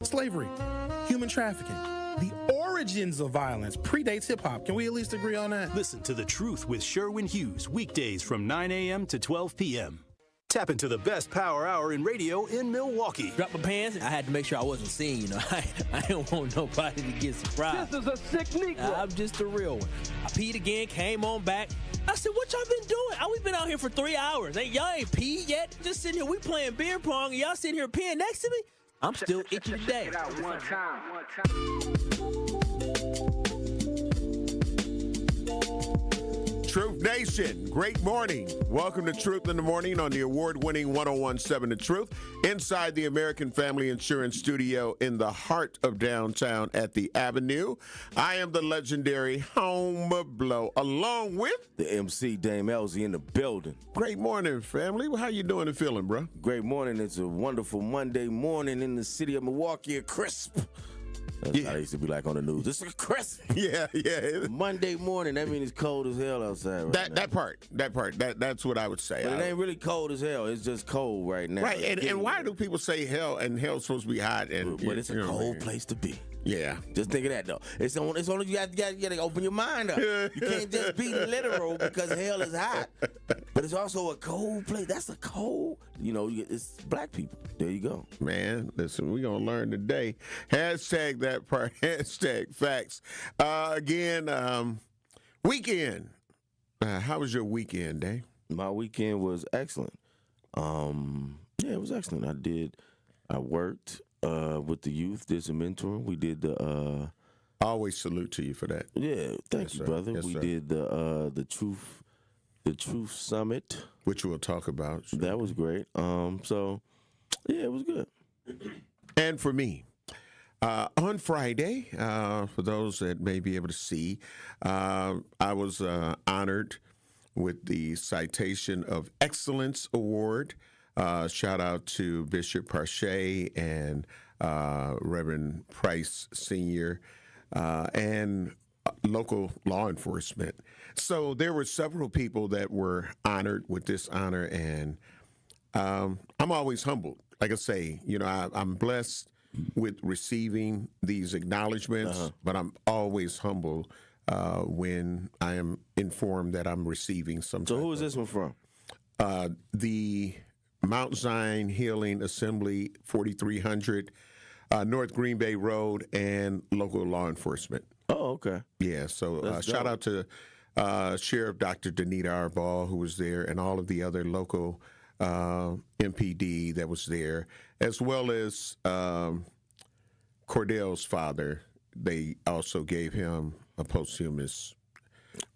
Slavery, human trafficking, the origins of violence predates hip-hop. Can we at least agree on that? Listen to The Truth with Sherwin Hughes, weekdays from 9 a.m. to 12 p.m. Tap into the best power hour in radio in Milwaukee. Drop my pants. I had to make sure I wasn't seen, you know. I don't want nobody to get surprised. This is a sick Negro. I'm just the real one. I peed again, came on back. I said, what y'all been doing? We've been out here for 3 hours. Y'all ain't peed yet? Just sitting here, we playing beer pong, and y'all sitting here peeing next to me? I'm still itching today. Check it out one time. Truth Nation, great morning. Welcome to Truth in the Morning on the award-winning 101.7 The Truth, inside the American Family Insurance Studio in the heart of downtown at the Avenue. I am the legendary Home Blow, along with the MC Dame Ellzey in the building. Great morning, family. How you doing and feeling, bro? Great morning. It's a wonderful Monday morning in the city of Milwaukee, a crisp. That's how I used to be like on the news. It's a crisp. Yeah. Monday morning, that means it's cold as hell outside right now. That part, that's what I would say. But it ain't really cold as hell. It's just cold right now. Right, and why do people say hell, and hell's supposed to be hot? But it's a cold place to be. Yeah. Just think of that, though. It's only you got to open your mind up. You can't just be literal because hell is hot. But it's also a cold place. That's a cold, it's black people. There you go. Man, listen, we're going to learn today. Hashtag that part. Hashtag facts. Weekend. How was your weekend, Dave? My weekend was excellent. Yeah, it was excellent. I worked with the youth, did some mentoring. We did the I always salute to you for that. Yeah, thank you, sir. brother. Yes, we sir. did the Truth Summit, which we'll talk about. Sure. That was great. So yeah, it was good. And for me, on Friday, for those that may be able to see, I was honored with the Citation of Excellence Award. Shout out to Bishop Frasher and Reverend Price Sr. And local law enforcement. So there were several people that were honored with this honor, and I'm always humbled. Like I say, I'm blessed with receiving these acknowledgments, but I'm always humbled when I am informed that I'm receiving some. So who is this one from? The Mount Zion Healing Assembly, 4300 North Green Bay Road, and local law enforcement. Oh, okay. Yeah, so shout out to Sheriff Dr. Danita Arball, who was there, and all of the other local MPD that was there, as well as Cordell's father. They also gave him a posthumous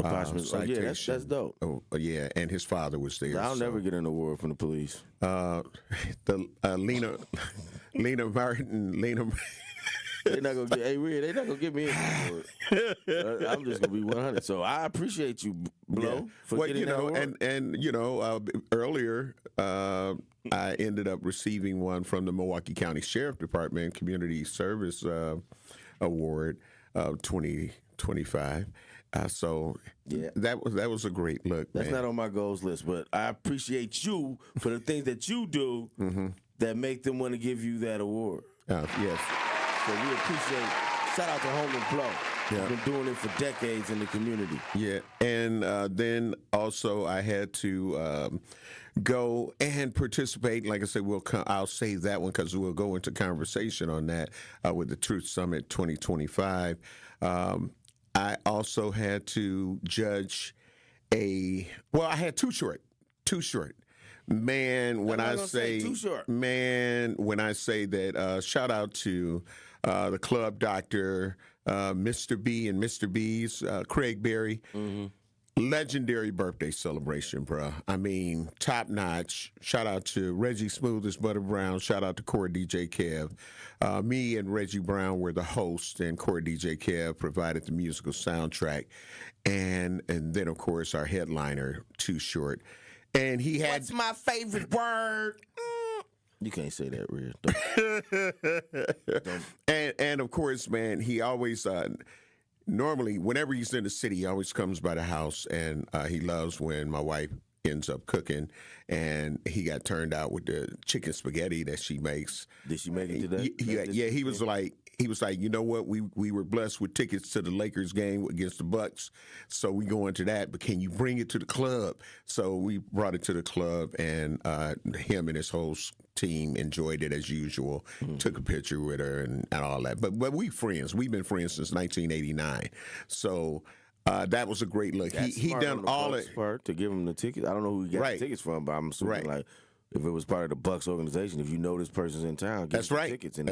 citation. Oh, yeah, that's dope. Oh, yeah, and his father was there. I'll never get an award from the police. Lena Martin. They're not gonna get Rhea. They're not gonna give me an award. I'm just gonna be 100. So I appreciate you, Blow, for getting that award. And earlier I ended up receiving one from the Milwaukee County Sheriff Department Community Service Award of 2025. So yeah, that was a great look. That's man. not on my goals list, but I appreciate you for the things that you do that make them want to give you that award. Yes. So we appreciate. Shout out to Home and Blow. Yeah. Been doing it for decades in the community. Yeah, and then also I had to go and participate. Like I said, I'll save that one because we'll go into conversation on that with the Truth Summit 2025. I also had to judge I had too short. Man, when I say too short. Man, when I say that, shout out to the club doctor, Mr. B and Mr. B's, Craig Berry. Legendary birthday celebration, bro. I mean, top notch. Shout out to Reggie Smooth as Butter Brown. Shout out to Core DJ Kev. Me and Reggie Brown were the hosts, and Core DJ Kev provided the musical soundtrack. And then, of course, our headliner, Too Short. And he had. What's my favorite word? You can't say that, Rhea. And of course, man, he always. Normally, whenever he's in the city, he always comes by the house, and he loves when my wife ends up cooking, and he got turned out with the chicken spaghetti that she makes. Did she make it to that? Yeah. He was like, you know what? We were blessed with tickets to the Lakers game against the Bucks, so we go into that. But can you bring it to the club? So we brought it to the club, and him and his whole team enjoyed it as usual. Took a picture with her and all that. But we friends. We've been friends since 1989. So. That was a great look. He done all it to give him the ticket. I don't know who he got the tickets from, but I'm assuming like if it was part of the Bucks organization, if you know this person's in town, give him tickets and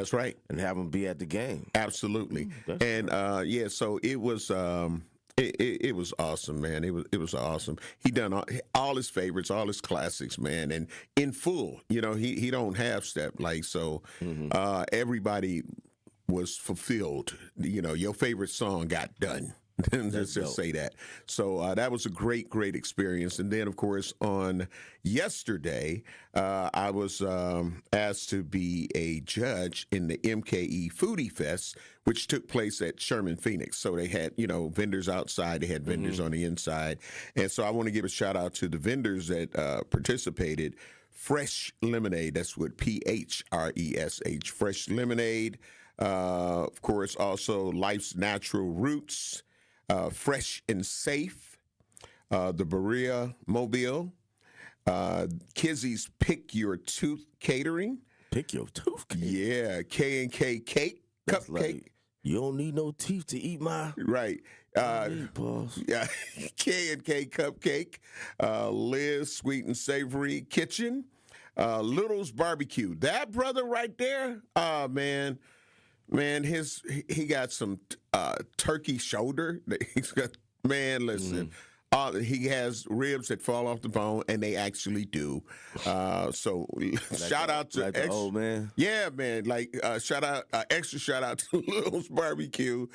and have them be at the game. Absolutely. So it was it was awesome, man. It was awesome. He done all his favorites, all his classics, man, and in full. You know, he don't half step like so. Everybody was fulfilled. You know, your favorite song got done. Let's just say that. So that was a great experience. And then, of course, on yesterday, I was asked to be a judge in the MKE Foodie Fest, which took place at Sherman Phoenix. So they had, vendors outside. They had vendors on the inside. And so I want to give a shout out to the vendors that participated. Fresh Lemonade, that's what PHRESH, Fresh Lemonade. Of course, also Life's Natural Roots. Fresh and Safe, the Rhea Mobile, Kizzy's Pick Your Tooth Catering. Pick Your Tooth Catering? Yeah, K&K Cake, That's Cupcake. Like, you don't need no teeth to eat my... Right. Yeah, K&K Cupcake, Liz Sweet and Savory Kitchen, Little's Barbecue. That brother right there, man, he got some turkey shoulder. He's got, man, listen. He has ribs that fall off the bone, and they actually do. So shout out to the old man. Yeah, man. Like extra shout out to Little's Barbecue,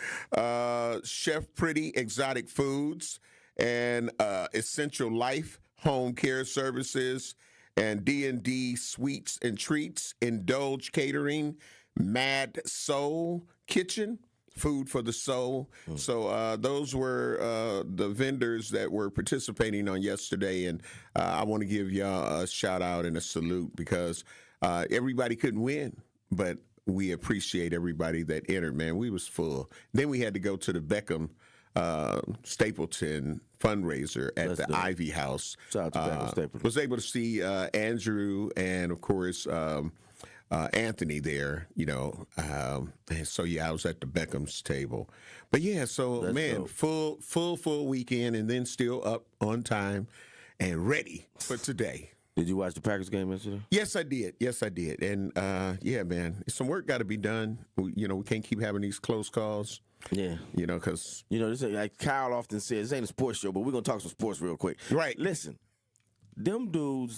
Chef Pretty Exotic Foods, and Essential Life Home Care Services, and D&D Sweets and Treats, Indulge Catering, Mad Soul Kitchen, Food for the Soul. So those were the vendors that were participating on yesterday, and I want to give y'all a shout out and a salute because everybody couldn't win, but we appreciate everybody that entered, man. We was full. Then we had to go to the Beckham Stapleton fundraiser at the Ivy House. Shout out to Beckham Stapleton. Was able to see Andrew and, of course, Anthony there, and so I was at the Beckham's table, but yeah, so that's man, dope. full weekend, and then still up on time and ready for today. Did you watch the Packers game yesterday? Yes, I did, and yeah, man, some work got to be done. We can't keep having these close calls. Yeah, because this like Kyle often says, this ain't a sports show, but we're gonna talk some sports real quick. Right? Listen, them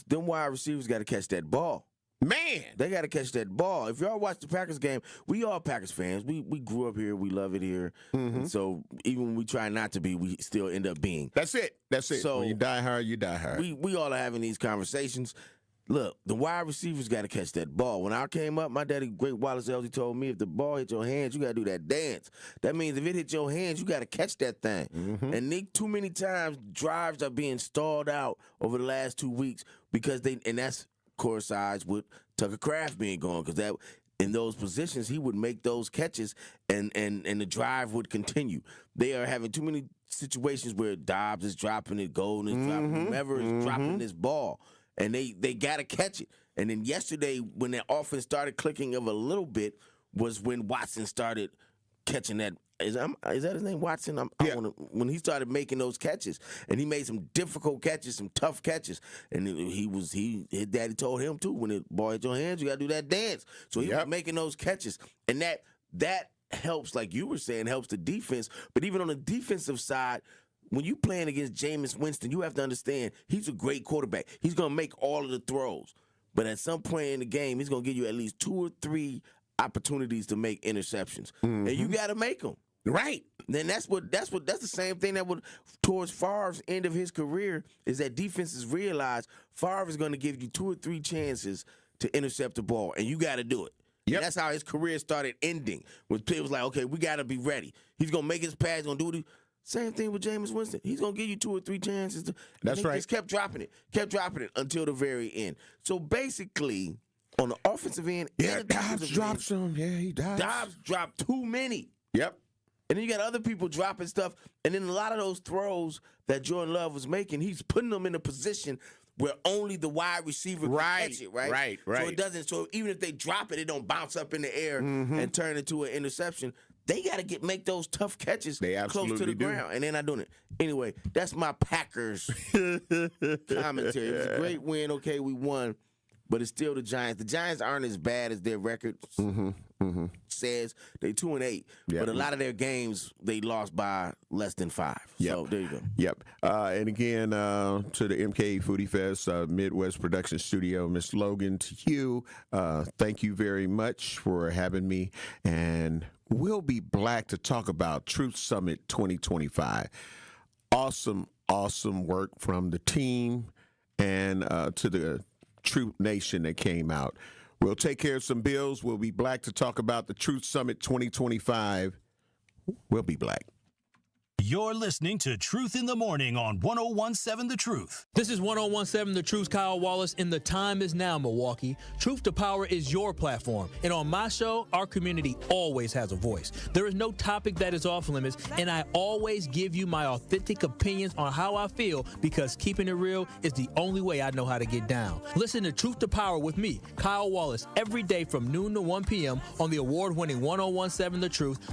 wide receivers got to catch that ball. Man, they got to catch that ball. If y'all watch the Packers game, we all Packers fans. We grew up here. We love it here. And so even when we try not to be, we still end up being. That's it. So when you die hard, you die hard. We all are having these conversations. Look, the wide receivers got to catch that ball. When I came up, my daddy, Great Wallace Ellzey, told me if the ball hit your hands, you got to do that dance. That means if it hit your hands, you got to catch that thing. And too many times, drives are being stalled out over the last 2 weeks because that's coincides with Tucker Kraft being gone, because that in those positions he would make those catches and the drive would continue. They are having too many situations where Dobbs is dropping it, Golden is dropping, whomever is dropping this ball, and they got to catch it. And then yesterday when that offense started clicking of a little bit was when Watson started catching that. Is that his name, Watson? When he started making those catches, and he made some difficult catches, some tough catches, and his daddy told him too, when the ball hit your hands, you got to do that dance. So he was making those catches, and that helps, like you were saying, helps the defense. But even on the defensive side, when you playing against Jameis Winston, you have to understand he's a great quarterback. He's going to make all of the throws, but at some point in the game, he's going to give you at least 2 or 3 opportunities to make interceptions, and you got to make them. Right. Then that's the same thing that would towards Favre's end of his career is that defenses realize Favre is going to give you 2 or 3 chances to intercept the ball, and you got to do it. Yep. And that's how his career started ending. When it was like, okay, we got to be ready. He's going to make his pass, going to do it. Same thing with Jameis Winston. He's going to give you 2 or 3 chances. That's right. Just kept dropping it until the very end. So basically, on the offensive end, Dobbs dropped some. Yeah, he does. Dobbs dropped too many. Yep. And then you got other people dropping stuff. And then a lot of those throws that Jordan Love was making, he's putting them in a position where only the wide receiver can catch it, right? Right. So it doesn't. So even if they drop it, it don't bounce up in the air and turn into an interception. They got to make those tough catches close to the ground, and they're not doing it. Anyway, that's my Packers commentary. It was a great win. Okay, we won, but it's still the Giants. The Giants aren't as bad as their record says. They 2-8, but a lot of their games they lost by less than 5. Yep. So there you go. Yep. And again, to the MK Foodie Fest Midwest Production Studio, Miss Logan, to you, thank you very much for having me. And we'll be back to talk about Truth Summit 2025. Awesome work from the team and to the Truth Nation that came out. We'll take care of some bills. We'll be back to talk about the Truth Summit 2025. We'll be back. You're listening to Truth in the Morning on 101.7 The Truth. This is 101.7 The Truth's Kyle Wallace, and the time is now, Milwaukee. Truth to Power is your platform, and on my show, our community always has a voice. There is no topic that is off limits, and I always give you my authentic opinions on how I feel, because keeping it real is the only way I know how to get down. Listen to Truth to Power with me, Kyle Wallace, every day from noon to 1 p.m. on the award-winning 101.7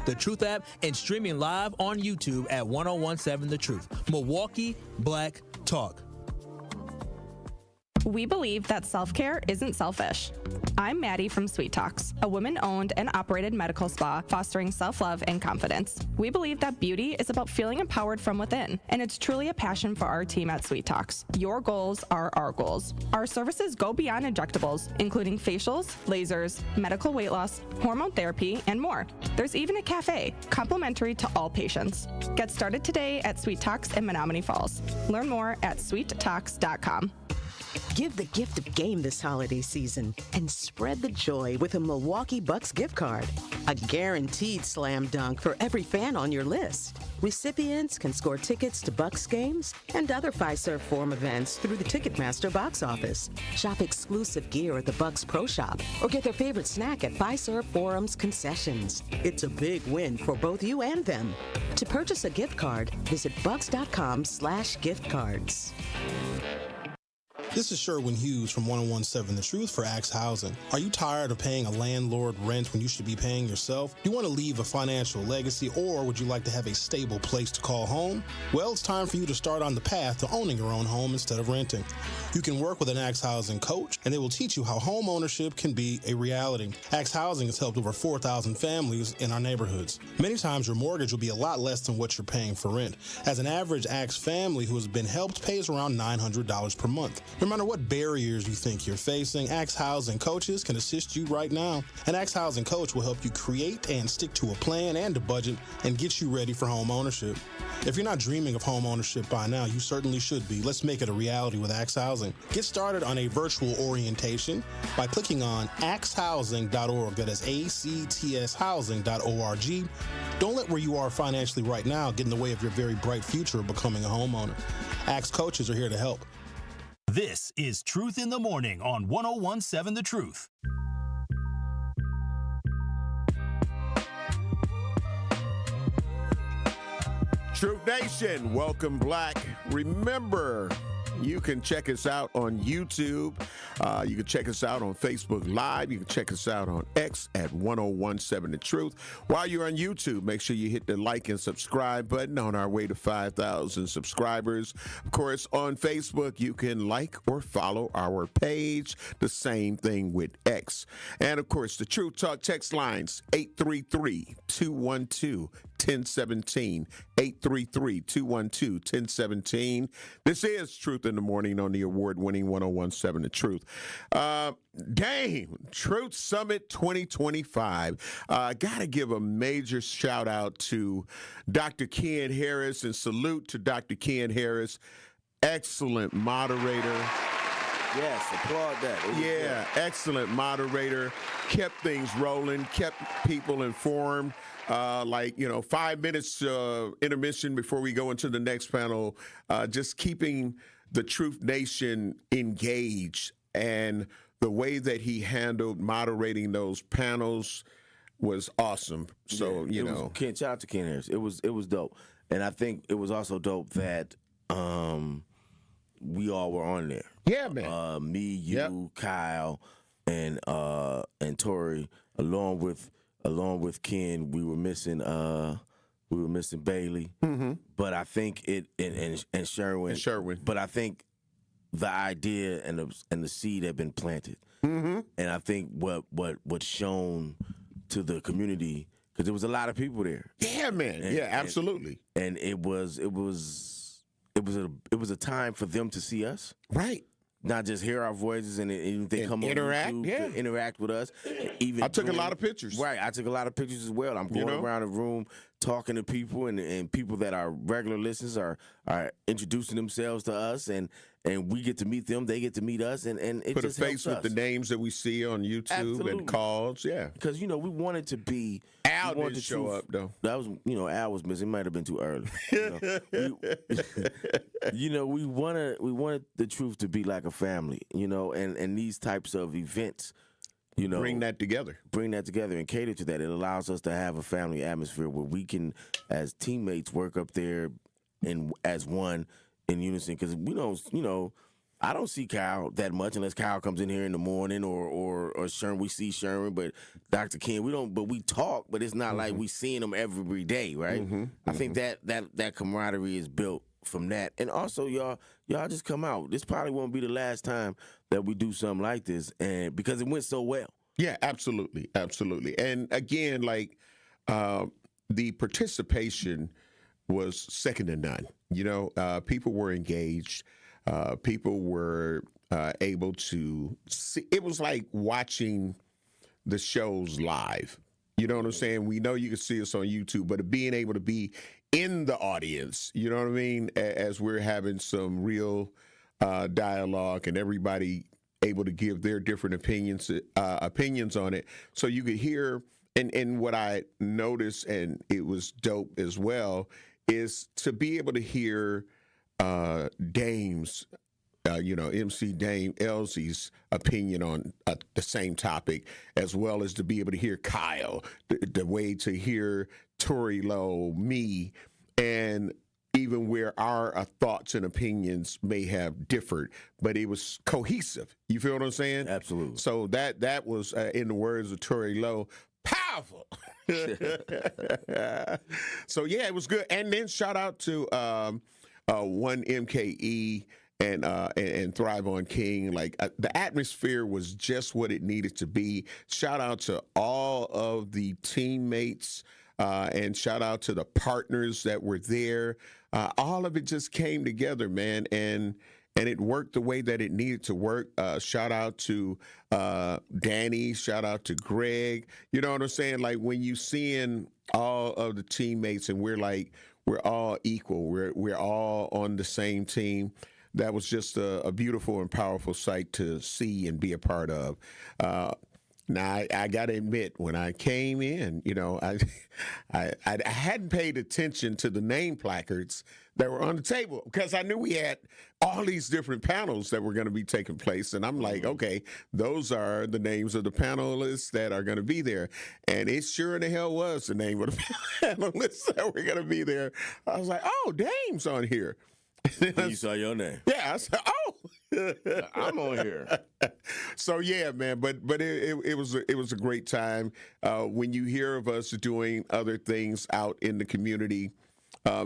The Truth app, and streaming live on YouTube at 101.7 The Truth. Milwaukee Black Talk. We believe that self-care isn't selfish. I'm Maddie from Sweet Talks, a women-owned and operated medical spa fostering self-love and confidence. We believe that beauty is about feeling empowered from within, and it's truly a passion for our team at Sweet Talks. Your goals are our goals. Our services go beyond injectables, including facials, lasers, medical weight loss, hormone therapy, and more. There's even a cafe, complimentary to all patients. Get started today at Sweet Talks in Menominee Falls. Learn more at sweettalks.com. Give the gift of game this holiday season and spread the joy with a Milwaukee Bucks gift card. A guaranteed slam dunk for every fan on your list. Recipients can score tickets to Bucks games and other Fiserv Forum events through the Ticketmaster box office. Shop exclusive gear at the Bucks Pro Shop or get their favorite snack at Fiserv Forum's concessions. It's a big win for both you and them. To purchase a gift card, visit bucks.com/gift cards. This is Sherwin Hughes from 101.7 The Truth for Axe Housing. Are you tired of paying a landlord rent when you should be paying yourself? Do you want to leave a financial legacy, or would you like to have a stable place to call home? Well, it's time for you to start on the path to owning your own home instead of renting. You can work with an Axe Housing coach, and they will teach you how home ownership can be a reality. Axe Housing has helped over 4,000 families in our neighborhoods. Many times your mortgage will be a lot less than what you're paying for rent. As an average Axe family who has been helped pays around $900 per month. No matter what barriers you think you're facing, Axe Housing coaches can assist you right now. An Axe Housing coach will help you create and stick to a plan and a budget and get you ready for home ownership. If you're not dreaming of home ownership by now, you certainly should be. Let's make it a reality with Axe Housing. Get started on a virtual orientation by clicking on axhousing.org. That is ACTS housing.org. Don't let where you are financially right now get in the way of your very bright future of becoming a homeowner. Axe coaches are here to help. This is Truth in the Morning on 101.7 The Truth. Truth Nation, welcome back. Remember, you can check us out on YouTube. You can check us out on Facebook Live. You can check us out on X at 101.7 The Truth. While you're on YouTube, make sure you hit the like and subscribe button on our way to 5,000 subscribers. Of course, on Facebook, you can like or follow our page. The same thing with X. And, of course, the Truth Talk text lines, 833-212-1017, 833-212-1017. This is Truth in the Morning on the award-winning 101.7 The Truth. Game, Truth Summit 2025. Got to give a major shout out to Dr. Ken Harris, and salute to Dr. Ken Harris. Excellent moderator. Yes, applaud that. It was Yeah, excellent moderator. Kept things rolling, kept people informed. 5 minutes intermission before we go into the next panel. Just keeping the Truth Nation engaged, and the way that he handled moderating those panels was awesome. So shout out to Ken Harris. It was dope, and I think it was also dope that we all were on there. Yeah, man. Me, you, Kyle, and Tori, along with Ken. We were missing Bailey, but I think and Sherwin. And Sherwin. But I think the idea and the seed had been planted, and I think what's shown to the community, because there was a lot of people there. Yeah, man. Absolutely. And it was a time for them to see us, right? Not just hear our voices and they come interact, on YouTube to interact with us. Even I took a lot of pictures. Right, I took a lot of pictures as well. I'm going around the room talking to people, and people that are regular listeners are introducing themselves to us, and we get to meet them. They get to meet us, and it put just a face helps with us. the names that we see on YouTube. Absolutely. And calls. Yeah, because we wanted to be. Al didn't show up though. That was Al was missing. It might have been too early. We wanted the truth to be like a family. And these types of events. Bring that together and cater to that. It allows us to have a family atmosphere where we can, as teammates, work up there and as one in unison. Because we don't, I don't see Kyle that much unless Kyle comes in here in the morning or Sherman. We see Sherman, but Dr. Ken, we don't. But we talk, but it's not like we seeing him every day, right? I think that camaraderie is built from that, and also y'all just come out. This probably won't be the last time that we do something like this, and because it went so well. Yeah, absolutely. And again, the participation was second to none. People were engaged. People were able to see. It was like watching the shows live. You know what I'm saying? We know you can see us on YouTube, but being able to be in the audience, you know what I mean, as we're having some real dialogue and everybody able to give their different opinions on it. So you could hear, and what I noticed, and it was dope as well, is to be able to hear Dame's, MC Dame Ellzey's opinion on the same topic, as well as to be able to hear Kyle, the way to hear Tory Lowe, me, and even where our thoughts and opinions may have differed, but it was cohesive. You feel what I'm saying? Absolutely. So that was, in the words of Tory Lowe, powerful. So yeah, it was good. And then shout out to 1MKE and Thrive on King. The atmosphere was just what it needed to be. Shout out to all of the teammates and shout out to the partners that were there. All of it just came together, man, and it worked the way that it needed to work. Shout out to Danny. Shout out to Greg. You know what I'm saying? When you seeing all of the teammates and we're all equal. We're all on the same team. That was just a beautiful and powerful sight to see and be a part of. Now, I got to admit, when I came in, I hadn't paid attention to the name placards that were on the table because I knew we had all these different panels that were going to be taking place. And I'm like, okay, those are the names of the panelists that are going to be there. And it sure in the hell was the name of the panelists that were going to be there. I was like, oh, Dame's on here. You saw your name. Yeah, I said, oh. I'm on here. So yeah, man, but it was a great time. When you hear of us doing other things out in the community,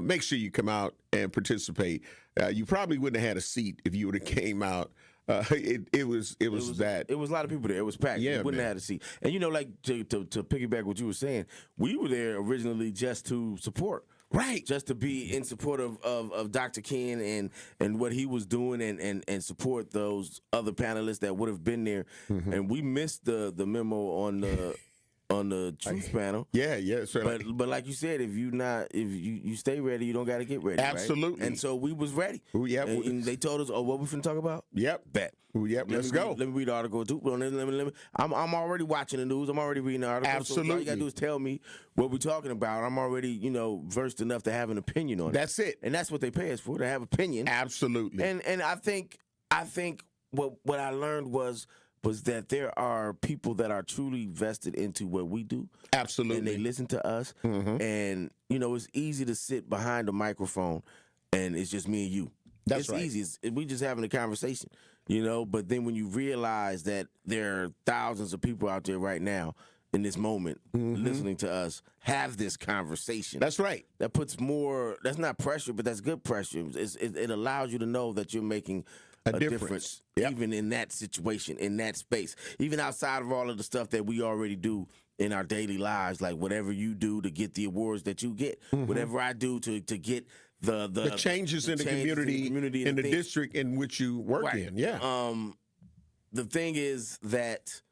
make sure you come out and participate. You probably wouldn't have had a seat if you would have came out. It was that. It was a lot of people there. It was packed. Yeah, you wouldn't have had a seat. And to piggyback what you were saying, we were there originally just to support. Right. Just to be in support of Dr. Ken and what he was doing and support those other panelists that would have been there. Mm-hmm. And we missed the memo on the the truth panel. Yeah. So But like you said, if you stay ready, you don't got to get ready. Absolutely. Right? And so we was ready. Ooh, yeah. And they told us, what we finna talk about? Yep. Bet. Ooh, yep. Let's go. Let me read the article too. I'm already watching the news. I'm already reading the article. Absolutely. So all you gotta do is tell me what we're talking about. I'm already, versed enough to have an opinion on it. That's it. And that's what they pay us for, to have opinion. Absolutely. And I think what I learned was that there are people that are truly vested into what we do. Absolutely. And they listen to us. Mm-hmm. And, it's easy to sit behind a microphone and it's just me and you. That's right. It's easy. We just having a conversation, But then when you realize that there are thousands of people out there right now in this moment listening to us have this conversation. That's right. That puts more, that's not pressure, but that's good pressure. It allows you to know that you're making a difference. Yep. Even in that situation, in that space, even outside of all of the stuff that we already do in our daily lives, like whatever you do to get the awards that you get, whatever I do to get the changes in the community in the district in which you work in. Yeah. The thing is that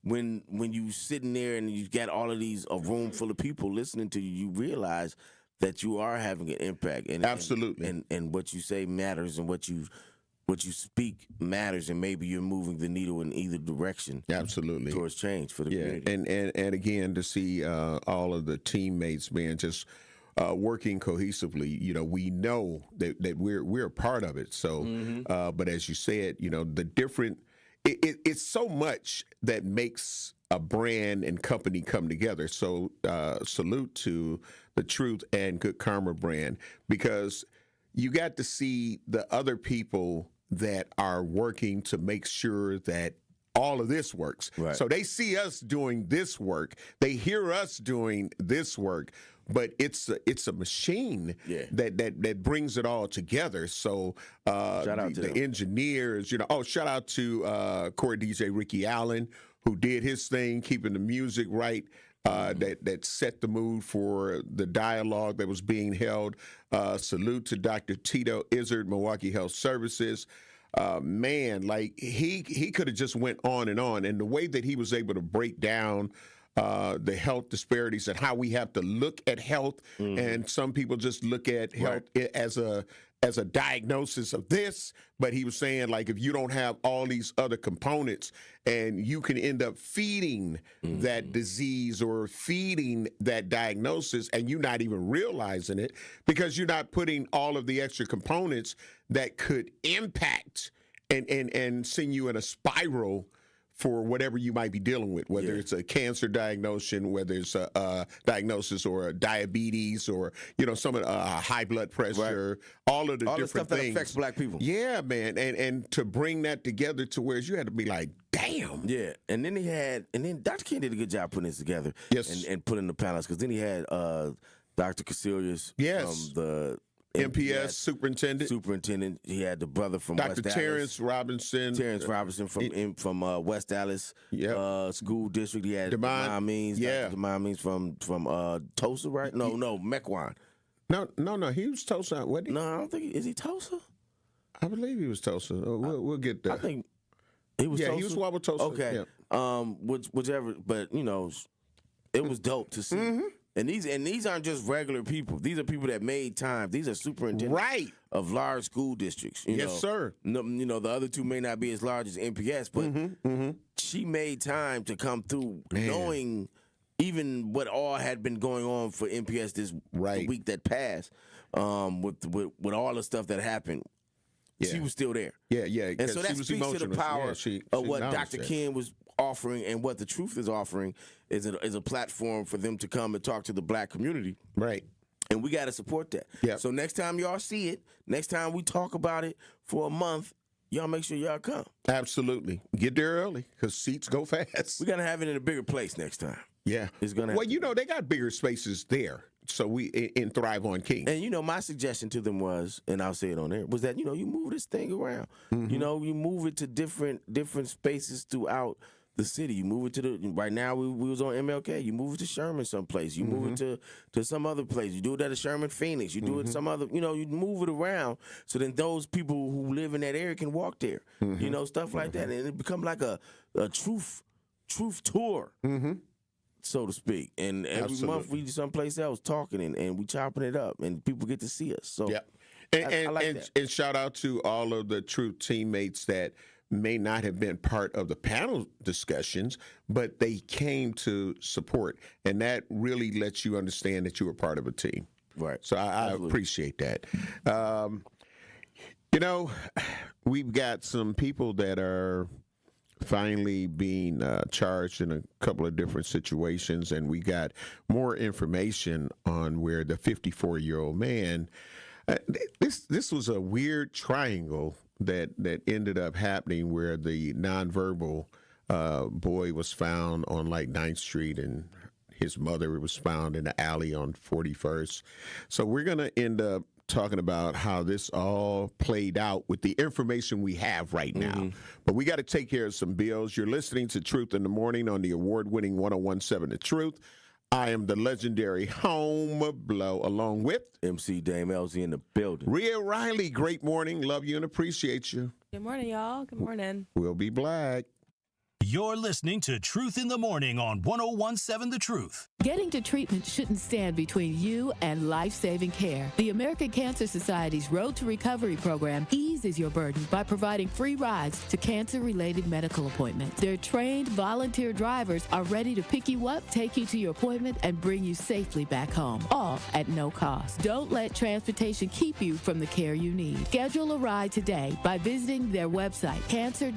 when you sitting there and you got all of a room full of people listening to you, you realize that you are having an impact. And absolutely. And what you say matters, and what you speak matters, and maybe you're moving the needle in either direction. Absolutely. Towards change for the community. And again, to see all of the teammates, man, just working cohesively, we know that we're a part of it. So, but as you said, the different, it's so much that makes a brand and company come together. So salute to the Truth and Good Karma brand, because you got to see the other people that are working to make sure that all of this works. Right. So they see us doing this work. They hear us doing this work. But it's a machine that brings it all together. So shout out to the engineers, shout out to Core DJ Ricky Allen, who did his thing, keeping the music right. That set the mood for the dialogue that was being held. Salute to Dr. Tito Izzard, Milwaukee Health Services. Man, like he could have just went on, and the way that he was able to break down the health disparities and how we have to look at health, and some people just look at health as a diagnosis of this, but he was saying, like, if you don't have all these other components, and you can end up feeding that disease or feeding that diagnosis, and you're not even realizing it because you're not putting all of the extra components that could impact and send you in a spiral for whatever you might be dealing with, whether it's a cancer diagnosis, whether it's a diagnosis or a diabetes, or some of the high blood pressure, all of the all different the stuff things that affects black people. Yeah, man, and to bring that together to where you had to be like, damn. Yeah, and then Dr. King did a good job putting this together. Yes, and putting the panels, because then he had Dr. Casilius from the MPS superintendent. He had the brother from Dr. West Dallas. Terrence Robinson from West Dallas school district. He had Demond Means. Dr. Demond Means from Tulsa, right? No, Mequon. No. He was Tulsa. What? No, I don't think. Is he Tulsa? I believe he was Tulsa. We'll get there. I think he was. Yeah, Tulsa? he was Wabba Tulsa. Okay. Yeah. Whichever, but it was dope to see. And these aren't just regular people. These are people that made time. These are superintendents of large school districts. Yes, sir. No, the other two may not be as large as MPS, but she made time to come through, knowing even what all had been going on for MPS this week that passed, with all the stuff that happened. Yeah. She was still there. Yeah. And so that speaks to the power of what Dr. King was offering, and what the Truth is offering is a platform for them to come and talk to the black community. Right. And we got to support that. Yeah. So next time y'all see it, next time we talk about it for a month, y'all make sure y'all come. Absolutely. Get there early, because seats go fast. We're going to have it in a bigger place next time. Yeah. It's gonna well, they got bigger spaces there. So we in Thrive on King. And my suggestion to them was, and I'll say it on there, was that you move this thing around. You move it to different spaces throughout the city. You move it to right now we was on MLK. You move it to Sherman someplace. You move it to some other place. You do it at a Sherman Phoenix. You do it some other. You move it around so then those people who live in that area can walk there. Stuff like that, and it become like a truth tour. so to speak. And every month we someplace else talking and we chopping it up, and people get to see us. So yeah. I like that. And shout out to all of the Truth teammates that may not have been part of the panel discussions, but they came to support. And that really lets you understand that you were part of a team. Right. So I appreciate that. You know, we've got some people that are finally being charged in a couple of different situations, and we got more information on where the 54-year-old man, this was a weird triangle that ended up happening where the nonverbal boy was found on like 9th Street, and his mother was found in the alley on 41st. So we're going to end up talking about how this all played out with the information we have right now. But we got to take care of some bills. You're listening to Truth in the Morning on the award-winning 101.7 The Truth. I am the legendary Home Blow, along with MC Dame Ellzey in the building. Rhea Riley. Great morning. Love you and appreciate you. Good morning, y'all. Good morning. We'll be black. You're listening to Truth in the Morning on 101.7 The Truth. Getting to treatment shouldn't stand between you and life-saving care. The American Cancer Society's Road to Recovery program eases your burden by providing free rides to cancer-related medical appointments. Their trained volunteer drivers are ready to pick you up, take you to your appointment, and bring you safely back home, all at no cost. Don't let transportation keep you from the care you need. Schedule a ride today by visiting their website, cancer.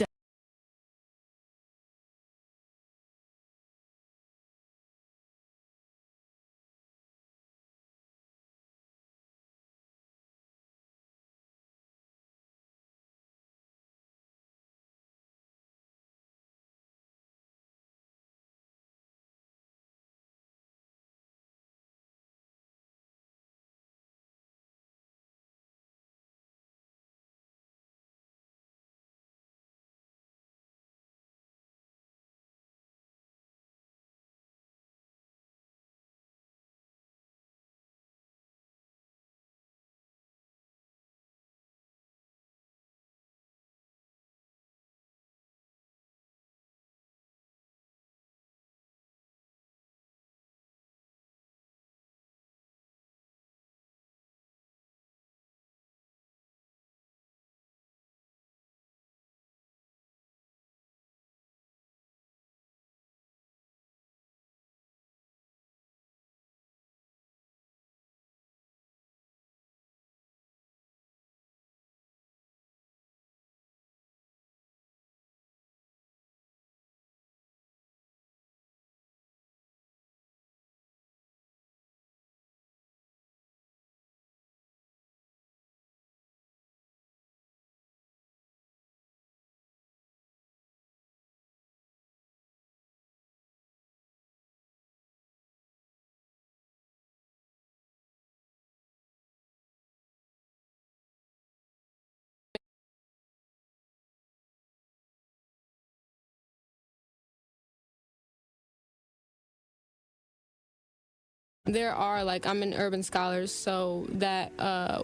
There are, I'm in Urban Scholars, so that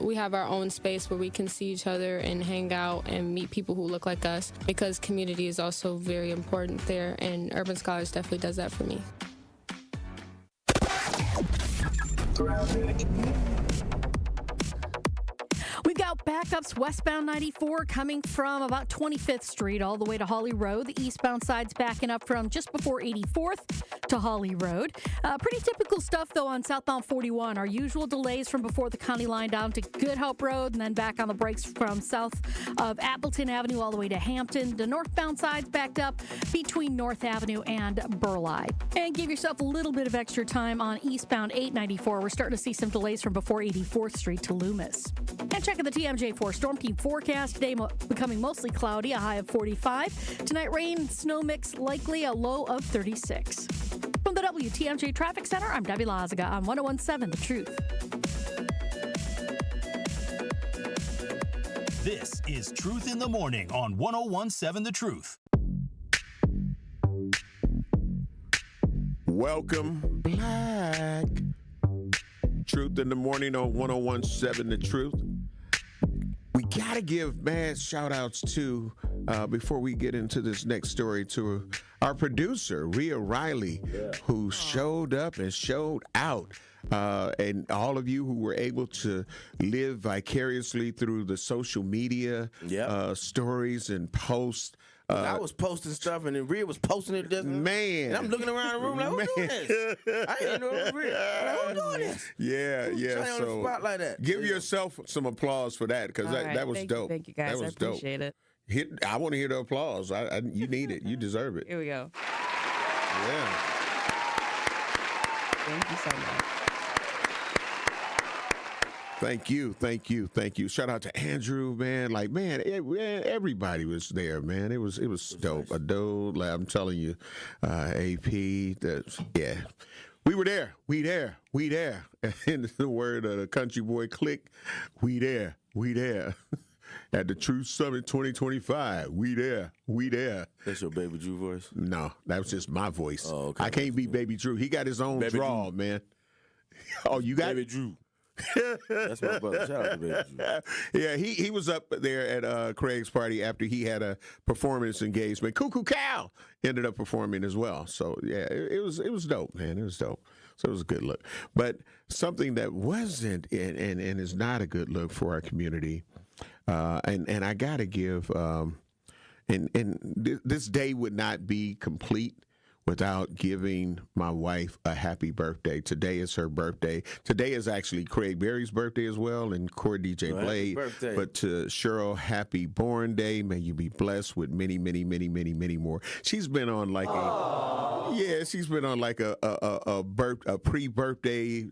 we have our own space where we can see each other and hang out and meet people who look like us, because community is also very important there, and Urban Scholars definitely does that for me. We've got backups westbound 94 coming from about 25th Street all the way to Holly Road. The eastbound side's backing up from just before 84th to Holly Road. Pretty typical stuff, though, on southbound 41. Our usual delays from before the county line down to Good Hope Road, and then back on the brakes from south of Appleton Avenue all the way to Hampton. The northbound side's backed up between North Avenue and Burleigh. And give yourself a little bit of extra time on eastbound 894. We're starting to see some delays from before 84th Street to Loomis. And checking the TMJ4 Storm Team forecast. Today becoming mostly cloudy, a high of 45. Tonight, rain, snow mix, likely a low of 36. From the WTMJ Traffic Center, I'm Debbie Lazaga on 101.7 The Truth. This is Truth in the Morning on 101.7 The Truth. Welcome black. Truth in the Morning on 101.7 The Truth. We got to give mad shout outs to, before we get into this next story, to our producer, Rhea Riley, who showed up and showed out. And all of you who were able to live vicariously through the social media stories and posts. I was posting stuff, and then Rhea was posting it. Man. And I'm looking around the room like, who's doing this? I didn't know it was Rhea. Like, who's doing this? Yeah. So, on the spot like that? Give yourself some applause for that, because that was dope. Thank you, guys. That was I appreciate it. I want to hear the applause. You need it. You deserve it. Here we go. Yeah. Thank you so much. Thank you. Shout out to Andrew, man. Like, man, everybody was there, man. It was dope. Nice. Adole, I'm telling you, AP, yeah. We were there. We there. In the word of the country boy Click, we there. At the Truth Summit 2025, we there. That's your Baby Drew voice? No, that was just my voice. Oh, okay. I can't be Baby Drew. He got his own drawl, man. Oh, you got Baby Drew. That's my brother. Shout out to Baby Drew. Yeah, he was up there at Craig's party after he had a performance engagement. Cuckoo Cow ended up performing as well. So yeah, it was dope, man. It was dope. So it was a good look. But something that wasn't and is not a good look for our community, and I gotta give this day would not be complete without giving my wife a happy birthday. Today is her birthday. Today is actually Craig Berry's birthday as well, and Core DJ Blade. But to Cheryl, happy born day. May you be blessed with many, many, many, many, many more. She's been on like a pre-birthday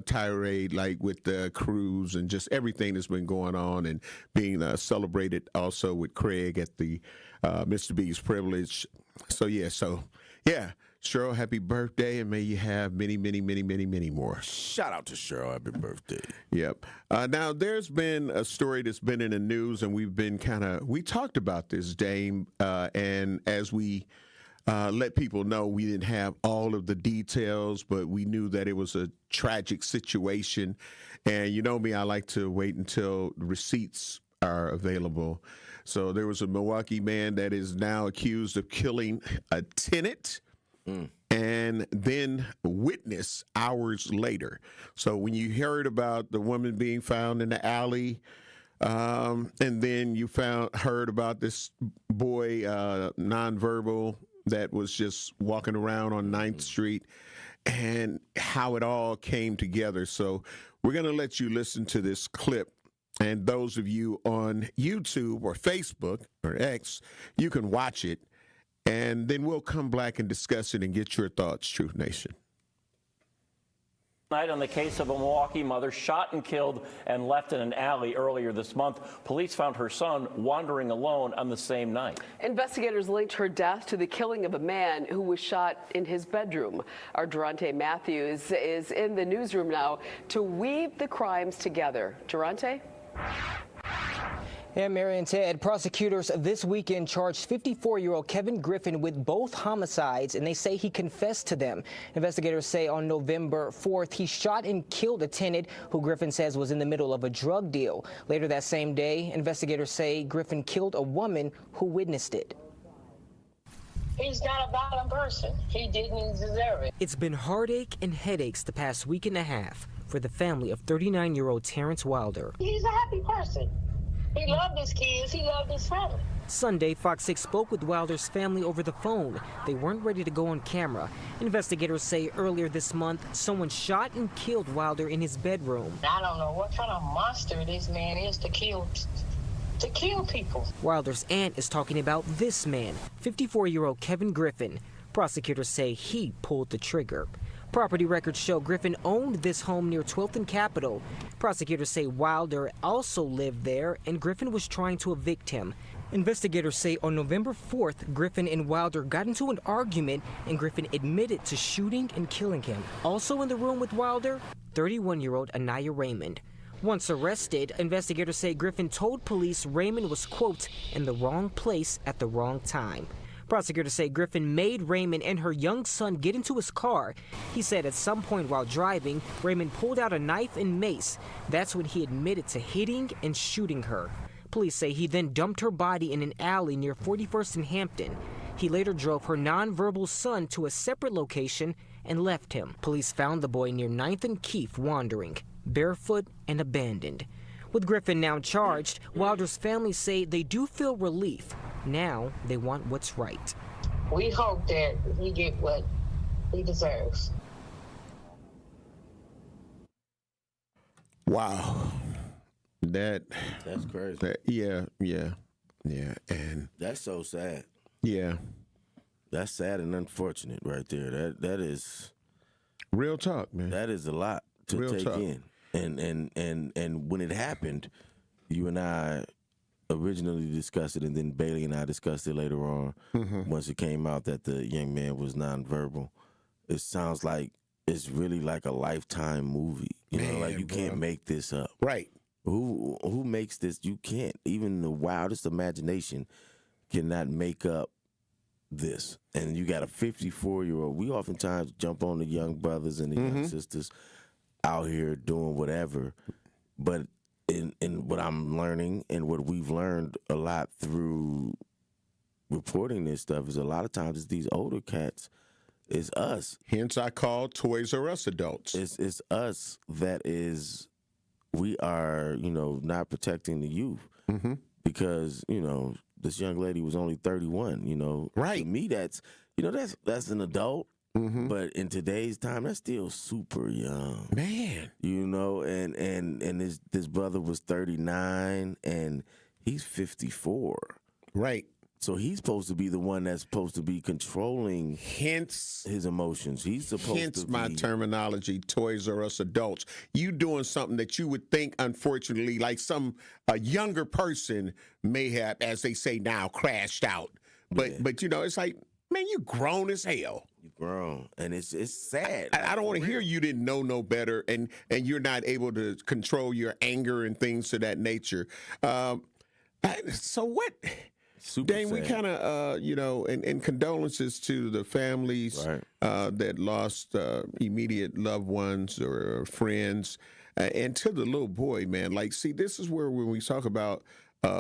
tirade, like with the cruise and just everything that's been going on, and being celebrated also with Craig at the Mr. B's Privilege. So Cheryl, happy birthday, and may you have many, many, many, many, many more. Shout out to Cheryl, happy birthday. Yep. Now, there's been a story that's been in the news, and we talked about this, Dame, and as we let people know, we didn't have all of the details, but we knew that it was a tragic situation. And you know me, I like to wait until receipts are available. So there was a Milwaukee man that is now accused of killing a tenant and then witness hours later. So when you heard about the woman being found in the alley, and then you heard about this boy, nonverbal, that was just walking around on 9th Street, and how it all came together. So we're going to let you listen to this clip. And those of you on YouTube or Facebook or X, you can watch it, and then we'll come back and discuss it and get your thoughts, Truth Nation. Tonight on the case of a Milwaukee mother shot and killed and left in an alley earlier this month. Police found her son wandering alone on the same night. Investigators linked her death to the killing of a man who was shot in his bedroom. Our Durante Matthews is in the newsroom now to weave the crimes together. Durante? Yeah, Mary and Ted, prosecutors this weekend charged 54-year-old Kevin Griffin with both homicides, and they say he confessed to them. Investigators say on November 4th, he shot and killed a tenant who Griffin says was in the middle of a drug deal. Later that same day, investigators say Griffin killed a woman who witnessed it. He's not a violent person. He didn't deserve it. It's been heartache and headaches the past week and a half for the family of 39-year-old Terrence Wilder. He's a happy person. He loved his kids. He loved his family. Sunday, Fox 6 spoke with Wilder's family over the phone. They weren't ready to go on camera. Investigators say earlier this month, someone shot and killed Wilder in his bedroom. I don't know what kind of monster this man is to kill people. Wilder's aunt is talking about this man, 54-year-old Kevin Griffin. Prosecutors say he pulled the trigger. Property records show Griffin owned this home near 12th and Capitol. Prosecutors say Wilder also lived there, and Griffin was trying to evict him. Investigators say on November 4th, Griffin and Wilder got into an argument, and Griffin admitted to shooting and killing him. Also in the room with Wilder, 31-year-old Anaya Raymond. Once arrested, investigators say Griffin told police Raymond was, quote, in the wrong place at the wrong time. Prosecutors say Griffin made Raymond and her young son get into his car. He said at some point while driving, Raymond pulled out a knife and mace. That's when he admitted to hitting and shooting her. Police say he then dumped her body in an alley near 41st and Hampton. He later drove her nonverbal son to a separate location and left him. Police found the boy near 9th and Keefe wandering, barefoot and abandoned. With Griffin now charged, Wilder's family say they do feel relief. Now they want what's right. We hope that he get what he deserves. Wow. That's crazy. Yeah. And that's so sad. Yeah. That's sad and unfortunate right there. That is real talk, man. That is a lot to Real take talk. in. And when it happened, you and I originally discussed it, and then Bailey and I discussed it later on. Once it came out that the young man was nonverbal, it sounds like it's really like a Lifetime movie. You know, like you can't make this up. Right. Who makes this? You can't. Even the wildest imagination cannot make up this. And you got a 54-year-old. We oftentimes jump on the young brothers and the young sisters out here doing whatever. But in what I'm learning and what we've learned a lot through reporting this stuff is a lot of times it's these older cats. It's us. Hence I call Toys R Us adults. It's us that is, we are, not protecting the youth. Because, this young lady was only 31, Right. To me, that's an adult. But in today's time, that's still super young. Man. And this brother was 39 and he's 54. Right. So he's supposed to be the one that's supposed to be controlling hence his emotions. He's supposed hence to my be terminology, Toys R Us adults. You doing something that you would think, unfortunately, like a younger person may have, as they say now, crashed out. But it's like, man, you grown as hell. You grown, and it's sad. I don't want to hear you didn't know no better, and you're not able to control your anger and things of that nature. So what? Super Dame, we sad. kind of, and condolences to the families that lost immediate loved ones or friends, and to the little boy, man. Like, see, this is where when we talk about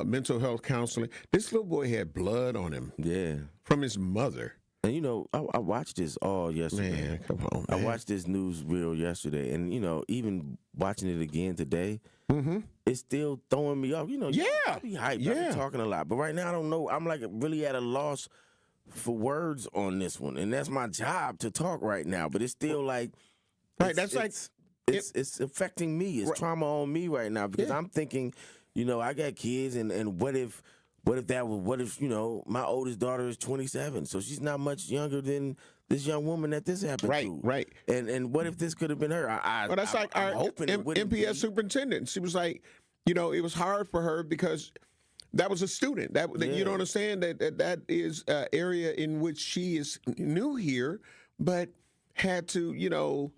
mental health counseling, this little boy had blood on him. Yeah. From his mother. And, I watched this all yesterday. Man, come on, I man. watched this news reel yesterday, and, even watching it again today, it's still throwing me off. I be hyped. I be talking a lot. But right now, I don't know. I'm, like, really at a loss for words on this one. And that's my job to talk right now. But it's still, like... Right, It's affecting me. It's trauma on me right now because I'm thinking, I got kids, and what if my oldest daughter is 27, so she's not much younger than this young woman that this happened to. Right. And what if this could have been her? Well, that's like our MPS superintendent. She was like, it was hard for her because that was a student. You know what I'm saying? That is an area in which she is new here, but had to,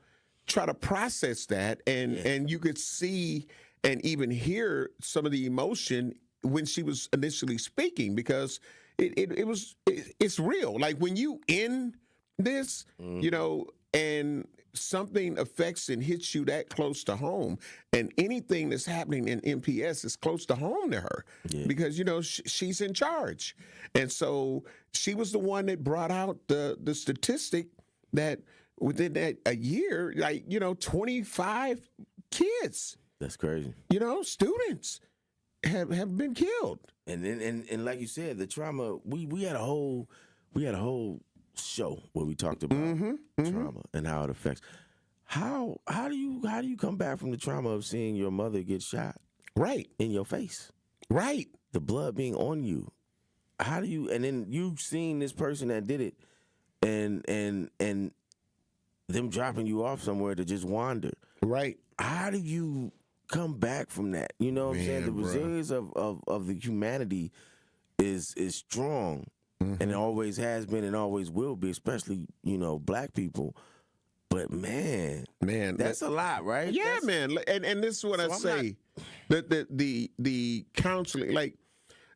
try to process that, and you could see and even hear some of the emotion when she was initially speaking, because it's real. Like when you in this, and something affects and hits you that close to home, and anything that's happening in MPS is close to home to her, because she's in charge, and so she was the one that brought out the statistic that within that a year, 25 kids. That's crazy. Students have been killed. And then and like you said, the trauma. We had a whole show where we talked about trauma and how it affects. How do you come back from the trauma of seeing your mother get shot right in your face, right? The blood being on you. How do you? And then you seeing this person that did it, and them dropping you off somewhere to just wander. Right. How do you come back from that? You know what I'm saying? The resilience of the humanity is strong, and it always has been and always will be, especially, black people. But man, that's a lot, right? Yeah, man. And this is what I say. The counseling, like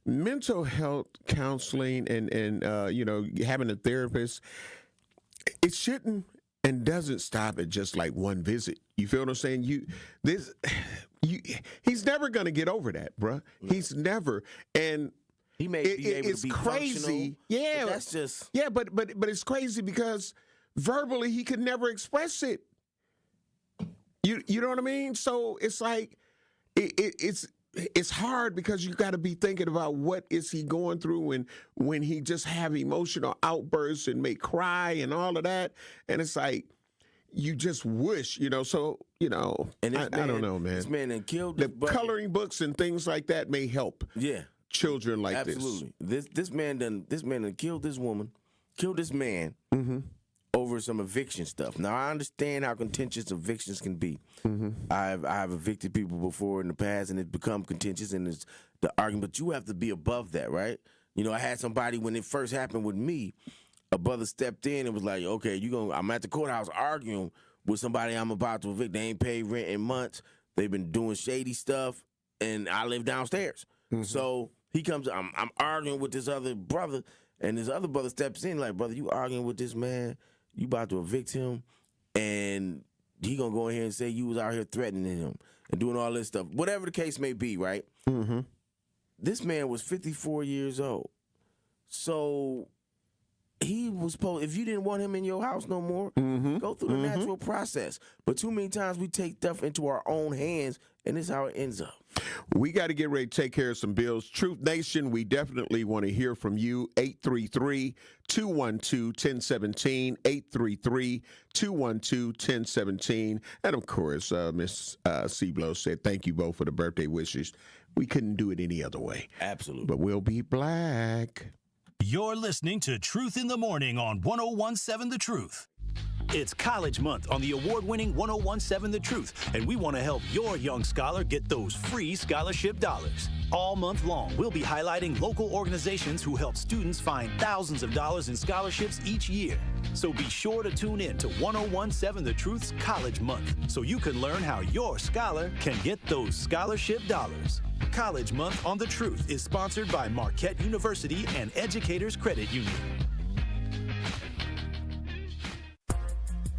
mental health counseling and having a therapist, it shouldn't and doesn't stop at just like one visit. You feel what I'm saying? He's never gonna get over that, bruh. He's never. And He may be able to be crazy. Yeah, but that's just but it's crazy because verbally he could never express it. You know what I mean? So it's like it's hard because you got to be thinking about what is he going through when he just have emotional outbursts and may cry and all of that, and it's like you just wish, So and I don't know, man. This man done killed the coloring books and things like that may help. Yeah. Children like Absolutely. This man done killed this woman, killed this man over some eviction stuff. Now I understand how contentious evictions can be. I've evicted people before in the past, and it's become contentious, and it's the argument. But you have to be above that, right? I had somebody when it first happened with me. A brother stepped in and was like, "Okay, I'm at the courthouse arguing with somebody I'm about to evict. They ain't paid rent in months. They've been doing shady stuff, and I live downstairs." So he comes, I'm arguing with this other brother, and this other brother steps in like, "Brother, you arguing with this man, you about to evict him, and he gonna go in here and say you was out here threatening him and doing all this stuff." Whatever the case may be, right? This man was 54 years old. So he was supposed, if you didn't want him in your house no more, go through the natural process. But too many times we take stuff into our own hands, and this is how it ends up. We got to get ready to take care of some bills. Truth Nation, we definitely want to hear from you. 833-212-1017, 833-212-1017. And, of course, Miss Blow said thank you both for the birthday wishes. We couldn't do it any other way. Absolutely. But we'll be black. You're listening to Truth in the Morning on 101.7 The Truth. It's College Month on the award-winning 101.7 The Truth, and we want to help your young scholar get those free scholarship dollars. All month long, we'll be highlighting local organizations who help students find thousands of dollars in scholarships each year. So be sure to tune in to 101.7 The Truth's College Month so you can learn how your scholar can get those scholarship dollars. College Month on The Truth is sponsored by Marquette University and Educators Credit Union.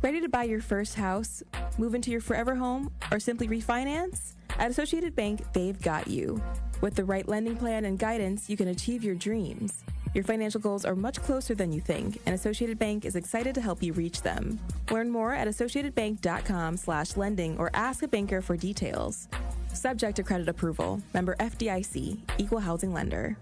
Ready to buy your first house, move into your forever home, or simply refinance? At Associated Bank, they've got you. With the right lending plan and guidance, you can achieve your dreams. Your financial goals are much closer than you think, and Associated Bank is excited to help you reach them. Learn more at associatedbank.com/lending or ask a banker for details. Subject to credit approval. Member FDIC. Equal housing lender.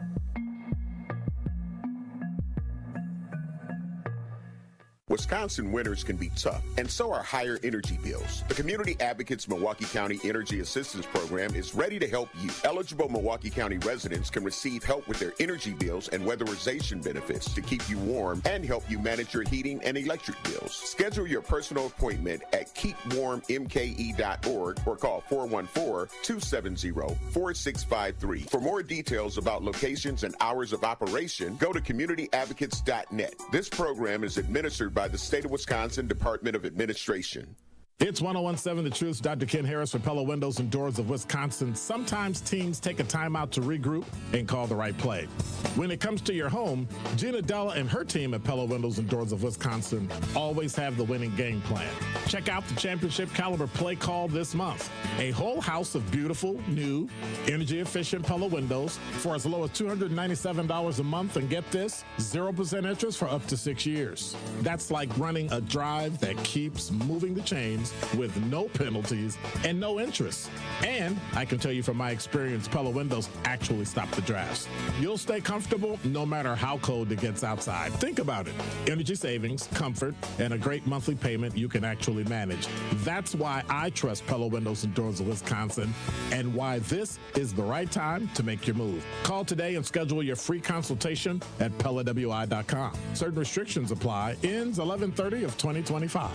Wisconsin winters can be tough, and so are higher energy bills. The Community Advocates Milwaukee County Energy Assistance Program is ready to help you. Eligible Milwaukee County residents can receive help with their energy bills and weatherization benefits to keep you warm and help you manage your heating and electric bills. Schedule your personal appointment at keepwarmmke.org or call 414-270-4653. For more details about locations and hours of operation, go to communityadvocates.net. This program is administered by the State of Wisconsin Department of Administration. It's 101.7 The Truth. Dr. Ken Harris for Pella Windows and Doors of Wisconsin. Sometimes teams take a timeout to regroup and call the right play. When it comes to your home, Gina Della and her team at Pella Windows and Doors of Wisconsin always have the winning game plan. Check out the championship caliber play call this month. A whole house of beautiful, new, energy-efficient Pella windows for as low as $297 a month. And get this, 0% interest for up to 6 years. That's like running a drive that keeps moving the chains with no penalties and no interest. And I can tell you from my experience, Pella Windows actually stop the drafts. You'll stay comfortable no matter how cold it gets outside. Think about it. Energy savings, comfort, and a great monthly payment you can actually manage. That's why I trust Pella Windows and Doors of Wisconsin and why this is the right time to make your move. Call today and schedule your free consultation at PellaWI.com. Certain restrictions apply. Ends 11/30 of 2025.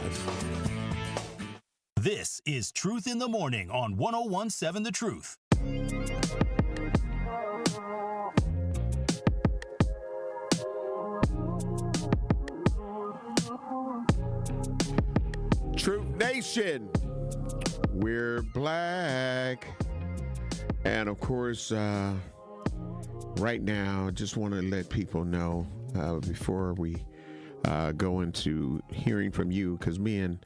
This is Truth in the Morning on 101.7 The Truth. Truth Nation, we're black. And of course, right now, I just want to let people know before we go into hearing from you, because me and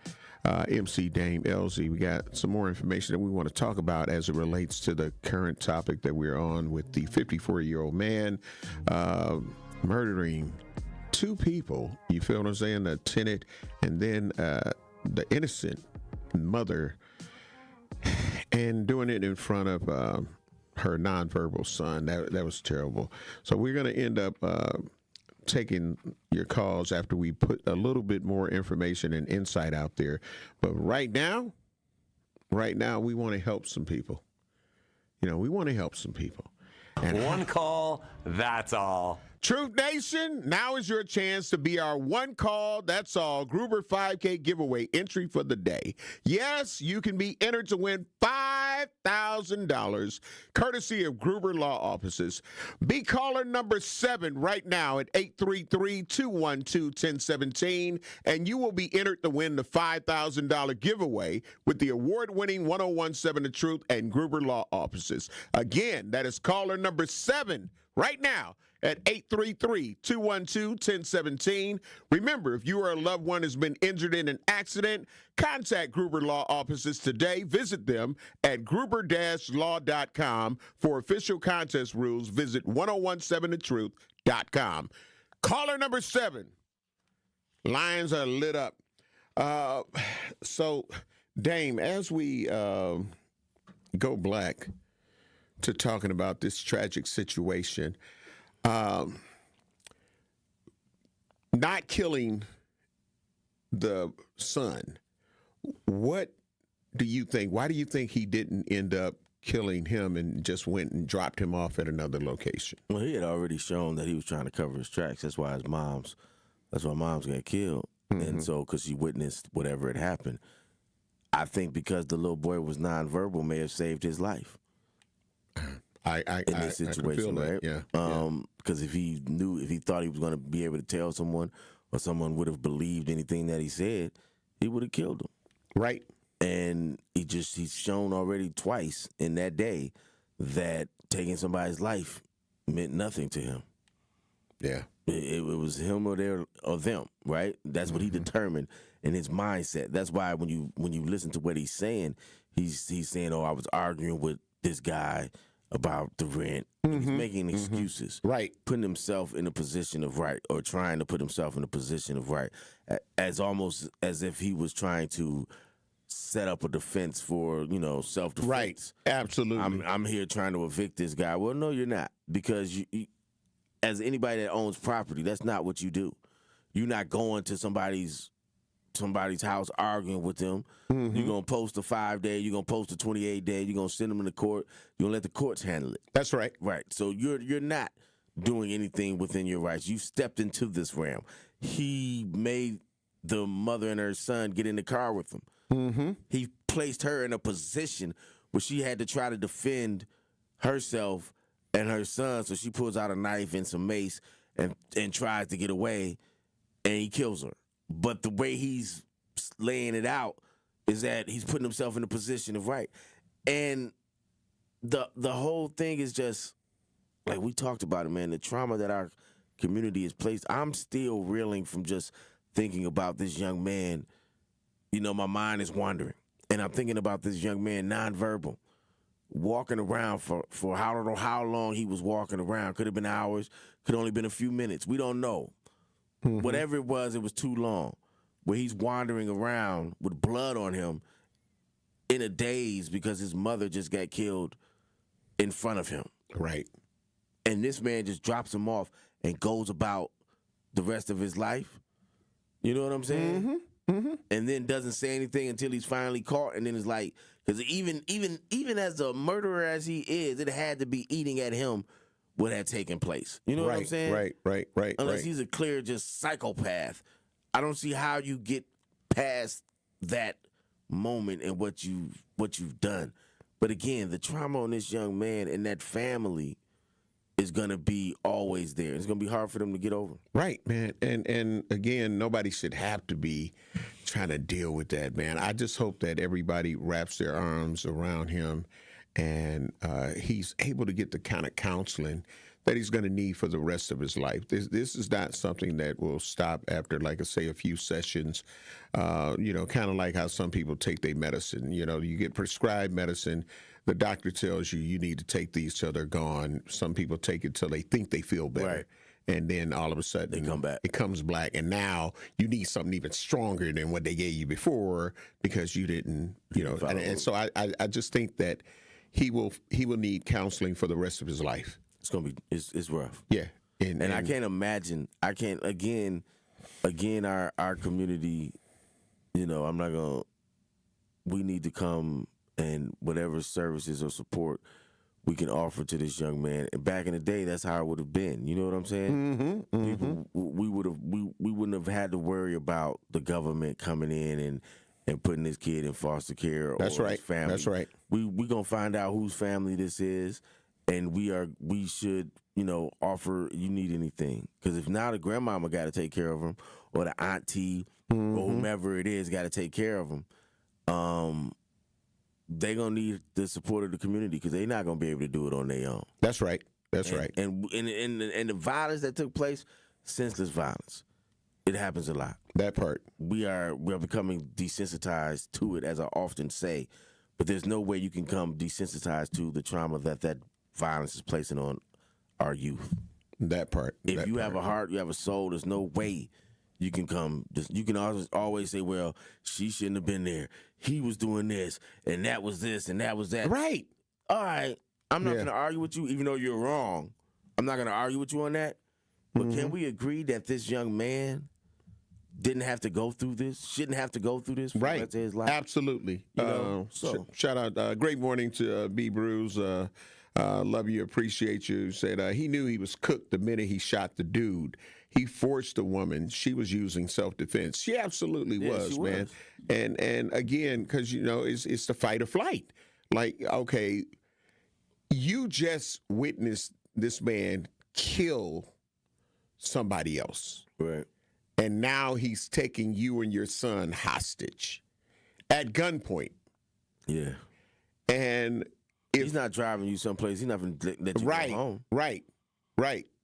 MC Dame Ellzey. We got some more information that we want to talk about as it relates to the current topic that we're on with the 54-year-old man murdering two people. You feel what I'm saying? The tenant and then the innocent mother, and doing it in front of her nonverbal son. That was terrible. So we're going to end up taking your calls after we put a little bit more information and insight out there. But right now, we want to help some people. We want to help some people. And one call, that's all. Truth Nation, now is your chance to be our one call, that's all, Gruber 5K giveaway entry for the day. Yes, you can be entered to win $5,000, courtesy of Gruber Law Offices. Be caller number 7 right now at 833-212-1017, and you will be entered to win the $5,000 giveaway with the award-winning 1017 The Truth and Gruber Law Offices. Again, that is caller number 7 right now at 833-212-1017. Remember, if you or a loved one has been injured in an accident, contact Gruber Law Offices today. Visit them at gruber-law.com. For official contest rules, visit 1017thetruth.com. Caller number 7. Lines are lit up. So, Dame, as we go black to talking about this tragic situation, not killing the son, what do you think? Why do you think he didn't end up killing him and just went and dropped him off at another location? Well, he had already shown that he was trying to cover his tracks. That's why mom's got killed. Mm-hmm. And so, because she witnessed whatever had happened. I think because the little boy was nonverbal may have saved his life. In this situation, right? Yeah. Because if he thought he was going to be able to tell someone, or someone would have believed anything that he said, he would have killed him. Right. And he's shown already twice in that day that taking somebody's life meant nothing to him. Yeah. It was him or them, right? That's what he determined in his mindset. That's why when you listen to what he's saying, he's saying, "Oh, I was arguing with this guy about the rent." He's making excuses, right? Putting himself in a position of right, or trying to put himself in a position of right, as almost as if he was trying to set up a defense for self-defense. Right, absolutely. I'm here trying to evict this guy. Well, no, you're not, because you as anybody that owns property, that's not what you do. You're not going to somebody's house arguing with them. You're going to post a 5-day, you're going to post a 28-day, you're going to send them to court, you're going to let the courts handle it. That's right. Right. So you're not doing anything within your rights. You stepped into this realm. He made the mother and her son get in the car with him. He placed her in a position where she had to try to defend herself and her son, so she pulls out a knife and some mace and tries to get away, and he kills her. But the way he's laying it out is that he's putting himself in a position of right. And the whole thing is just, like we talked about it, man, the trauma that our community has placed. I'm still reeling from just thinking about this young man. My mind is wandering. And I'm thinking about this young man, nonverbal, walking around for I don't know how long he was walking around. Could have been hours, could only been a few minutes. We don't know. Whatever it was too long. Where he's wandering around with blood on him in a daze because his mother just got killed in front of him. Right. And this man just drops him off and goes about the rest of his life. You know what I'm saying? And then doesn't say anything until he's finally caught, and then it's like, because even as a murderer as he is, it had to be eating at him what had taken place. You know what I'm saying? Right. Unless he's a clear just psychopath, I don't see how you get past that moment and what you've done. But again, the trauma on this young man and that family is going to be always there. It's going to be hard for them to get over. Right, man. And again, nobody should have to be trying to deal with that, man. I just hope that everybody wraps their arms around him and he's able to get the kind of counseling that he's going to need for the rest of his life. This is not something that will stop after, like I say, a few sessions. Kind of like how some people take their medicine. You get prescribed medicine. The doctor tells you need to take these till they're gone. Some people take it till they think they feel better. Right. And then all of a sudden they come back. It comes back, and now you need something even stronger than what they gave you before because you didn't, And so I just think that he will need counseling for the rest of his life. It's gonna be it's rough. Yeah, and I can't imagine. I can't again our community. I'm not gonna. We need to come and whatever services or support we can offer to this young man. And back in the day, that's how it would have been. You know what I'm saying? People, we wouldn't have had to worry about the government coming in and putting this kid in foster care or his family. That's right. We gonna find out whose family this is, and we should offer. You need anything? Because if now the grandmama got to take care of him, or the auntie or whomever it is got to take care of him, they're going to need the support of the community because they're not going to be able to do it on their own. That's right. That's right. And the violence that took place, senseless violence, it happens a lot. That part. We are becoming desensitized to it, as I often say, but there's no way you can come desensitized to the trauma that violence is placing on our youth. That part. If you have a heart, you have a soul, there's no way you can come. You can always say, well, she shouldn't have been there. He was doing this, and that was this, and that was that. Right. All right. I'm not going to argue with you, even though you're wrong. I'm not going to argue with you on that. But can we agree that this young man didn't have to go through this, shouldn't have to go through this for the rest of his life? Absolutely. Shout out. Great morning to B. Bruce. Love you, appreciate you. Said he knew he was cooked the minute he shot the dude. He forced the woman. She was using self-defense. She absolutely was, man. And again, because, it's the fight or flight. Like, okay, you just witnessed this man kill somebody else. Right. And now he's taking you and your son hostage at gunpoint. Yeah. And he's not driving you someplace. He's not going to let you go home. Right.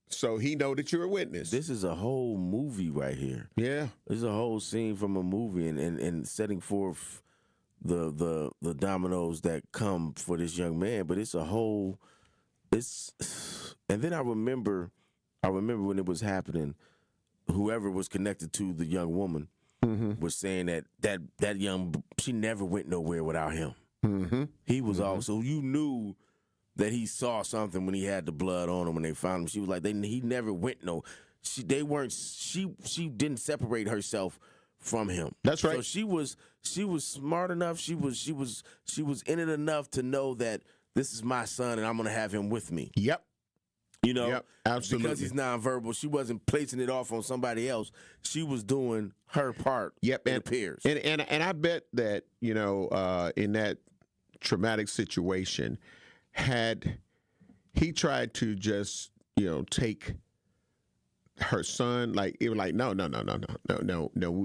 So he know that you're a witness. This is a whole movie right here. Yeah. This is a whole scene from a movie and setting forth the dominoes that come for this young man. But it's a whole and then I remember when it was happening, whoever was connected to the young woman was saying that she never went nowhere without him. He was also, you knew that he saw something when he had the blood on him when they found him. She was like, he never went she didn't separate herself from him. That's right. So she was smart enough. She was in it enough to know that this is my son and I'm going to have him with me. Yep. Yep, absolutely. Because he's nonverbal, she wasn't placing it off on somebody else. She was doing her part. Yep, it appears. And I bet that, in that traumatic situation, had he tried to just, take her son, like it was like, no,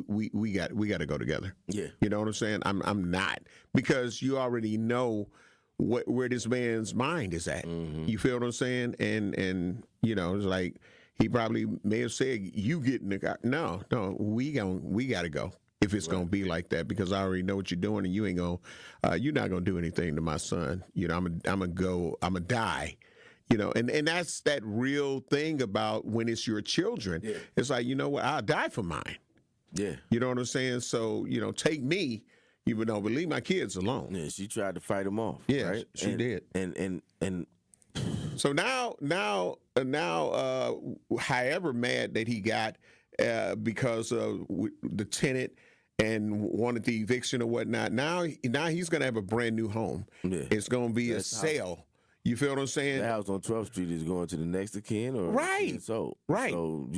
we got to go together. Yeah. You know what I'm saying? I'm not, because you already know where this man's mind is at. You feel what I'm saying? And it's like he probably may have said, you get in the car. No, we got to go. If it's gonna be like that, because I already know what you're doing, and you're not gonna do anything to my son. I'm gonna die. And that's that real thing about when it's your children. Yeah. It's like, I'll die for mine. Yeah. You know what I'm saying? So, take me, even though, but leave my kids alone. Yeah, she tried to fight him off. Yeah, right? she did. And so now, however mad that he got because of the tenant and wanted the eviction or whatnot, now he's going to have a brand new home. Yeah. It's going to be a sale. You feel what I'm saying? The house on 12th Street is going to the next of kin, or right. So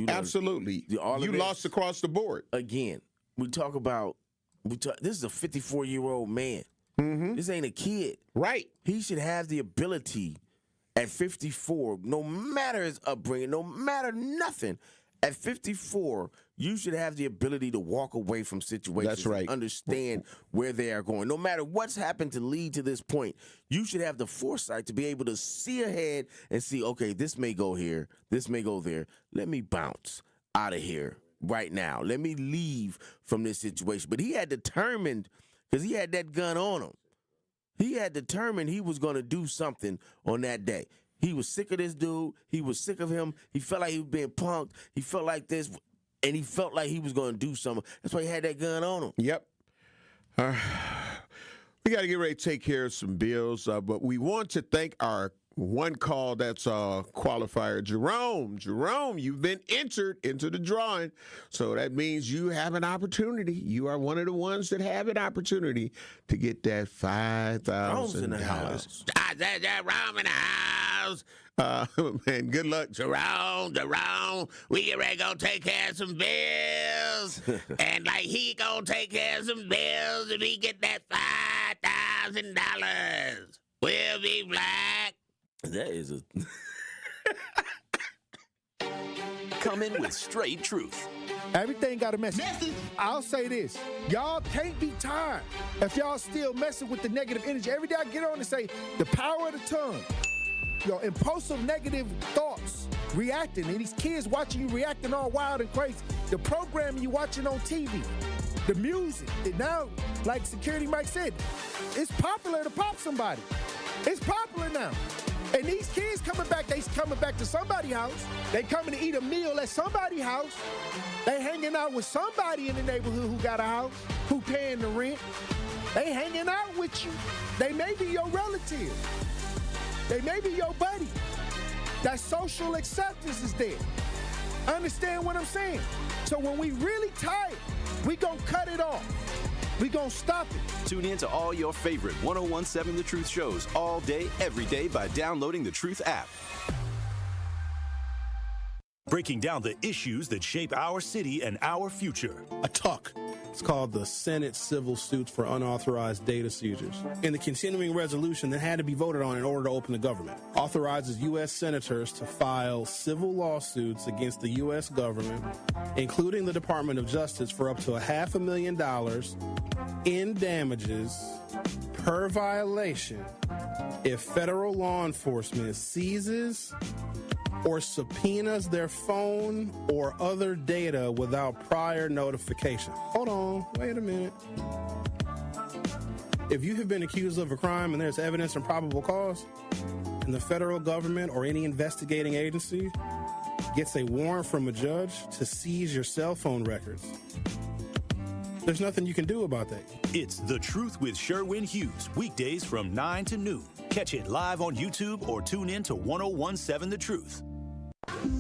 absolutely, you lost across the board. Again, this is a 54-year-old man. This ain't a kid. Right. He should have the ability at 54, no matter his upbringing, no matter nothing, At 54, you should have the ability to walk away from situations. That's right. And understand where they are going. No matter what's happened to lead to this point, you should have the foresight to be able to see ahead and see, okay, this may go here, this may go there. Let me bounce out of here right now. Let me leave from this situation. But he had determined, because he had that gun on him, he had determined he was going to do something on that day. He was sick of this dude. He was sick of him. He felt like he was being punked. He felt like this, and he felt like he was going to do something. That's why he had that gun on him. Yep. We got to get ready to take care of some bills, but we want to thank our one call that's qualifier, Jerome. Jerome, you've been entered into the drawing, so that means you have an opportunity. You are one of the ones that have an opportunity to get that $5,000. Jerome's in the house. Jerome in the house. Man, good luck, Jerome. We get ready to go take care of some bills. And like he gonna take care of some bills if he get that $5,000. We'll be black. That is a... Coming with straight truth. Everything got a message. I'll say this. Y'all can't be tired if y'all still messing with the negative energy. Every day I get on and say, the power of the tongue. Your impulsive negative thoughts, reacting, and these kids watching you reacting all wild and crazy. The programming you watching on TV, the music. And now, like Security Mike said, it's popular to pop somebody. It's popular now. And these kids coming back to somebody's house. They coming to eat a meal at somebody's house. They hanging out with somebody in the neighborhood who got a house, who paying the rent. They hanging out with you. They may be your relative. They may be your buddy. That social acceptance is there. Understand what I'm saying? So when we really tired, we gonna cut it off. We gonna stop it. Tune in to all your favorite 1017 The Truth shows all day, every day by downloading the Truth app. Breaking down the issues that shape our city and our future. A TUC. It's called the Senate Civil Suits for Unauthorized Data Seizures. And the continuing resolution that had to be voted on in order to open the government authorizes U.S. senators to file civil lawsuits against the U.S. government, including the Department of Justice, for up to $500,000 in damages per violation if federal law enforcement seizes or subpoenas their phone or other data without prior notification. Hold on, wait a minute. If you have been accused of a crime and there's evidence and probable cause, and the federal government or any investigating agency gets a warrant from a judge to seize your cell phone records, there's nothing you can do about that. It's The Truth with Sherwin Hughes, weekdays from 9 to noon. Catch it live on YouTube or tune in to 1017 The Truth.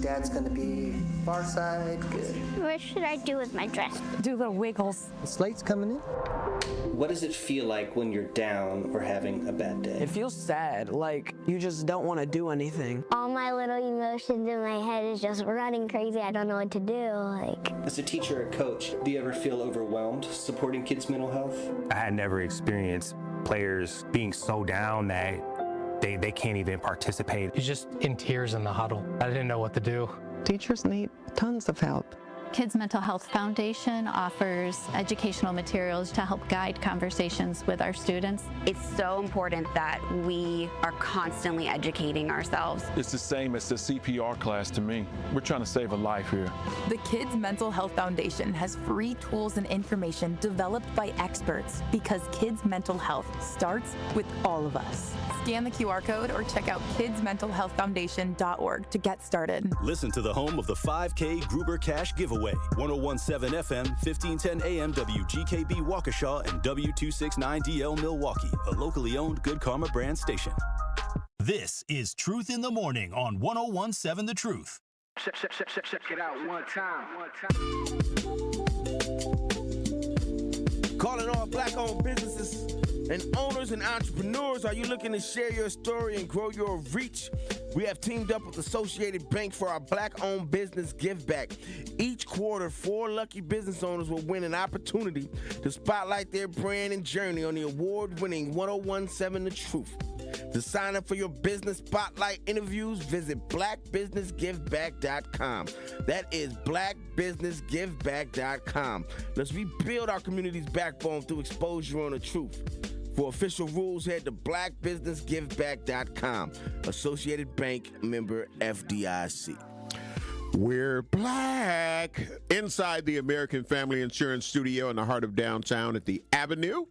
Dad's gonna be far side, good. What should I do with my dress? Do the wiggles. The slate's coming in. What does it feel like when you're down or having a bad day? It feels sad, like you just don't want to do anything. All my little emotions in my head is just running crazy. I don't know what to do. As a teacher or coach, do you ever feel overwhelmed supporting kids' mental health? I had never experienced players being so down that they can't even participate. He's just in tears in the huddle. I didn't know what to do. Teachers need tons of help. Kids Mental Health Foundation offers educational materials to help guide conversations with our students. It's so important that we are constantly educating ourselves. It's the same as the CPR class to me. We're trying to save a life here. The Kids Mental Health Foundation has free tools and information developed by experts because kids' mental health starts with all of us. Scan the QR code or check out kidsmentalhealthfoundation.org to get started. Listen to the home of the 5K Gruber Cash Giveaway. 1017 FM, 1510 AM, WGKB Waukesha, and W269DL Milwaukee, a locally owned Good Karma brand station. This is Truth in the Morning on 1017 The Truth. Check it out one time. Calling all black-owned businesses and owners and entrepreneurs. Are you looking to share your story and grow your reach? We have teamed up with Associated Bank for our Black-Owned Business Give Back. Each quarter, 4 lucky business owners will win an opportunity to spotlight their brand and journey on the award-winning 1017 The Truth. To sign up for your business spotlight interviews, visit blackbusinessgiveback.com. That is blackbusinessgiveback.com. Let's rebuild our community's backbone through exposure on the truth. For official rules, head to blackbusinessgiveback.com. Associated Bank, member FDIC. We're black inside the American Family Insurance Studio in the heart of downtown at the Avenue.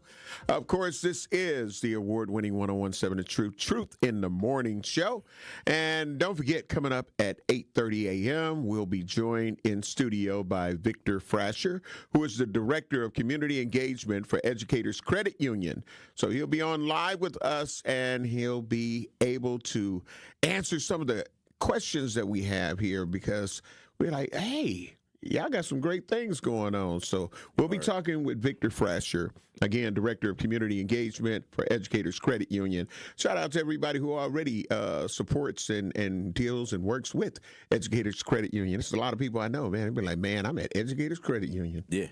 Of course, this is the award-winning 101.7 The Truth in the Morning show. And don't forget, coming up at 8:30 a.m., we'll be joined in studio by Victor Frasher, who is the Director of Community Engagement for Educators Credit Union. So he'll be on live with us, and he'll be able to answer some of the questions that we have here, because we're like, hey, y'all got some great things going on. So we'll be talking with Victor Frasher, again, Director of Community Engagement for Educators Credit Union. Shout out to everybody who already supports and deals and works with Educators Credit Union. It's a lot of people I know, man. They've been like, man, I'm at Educators Credit Union. Yeah.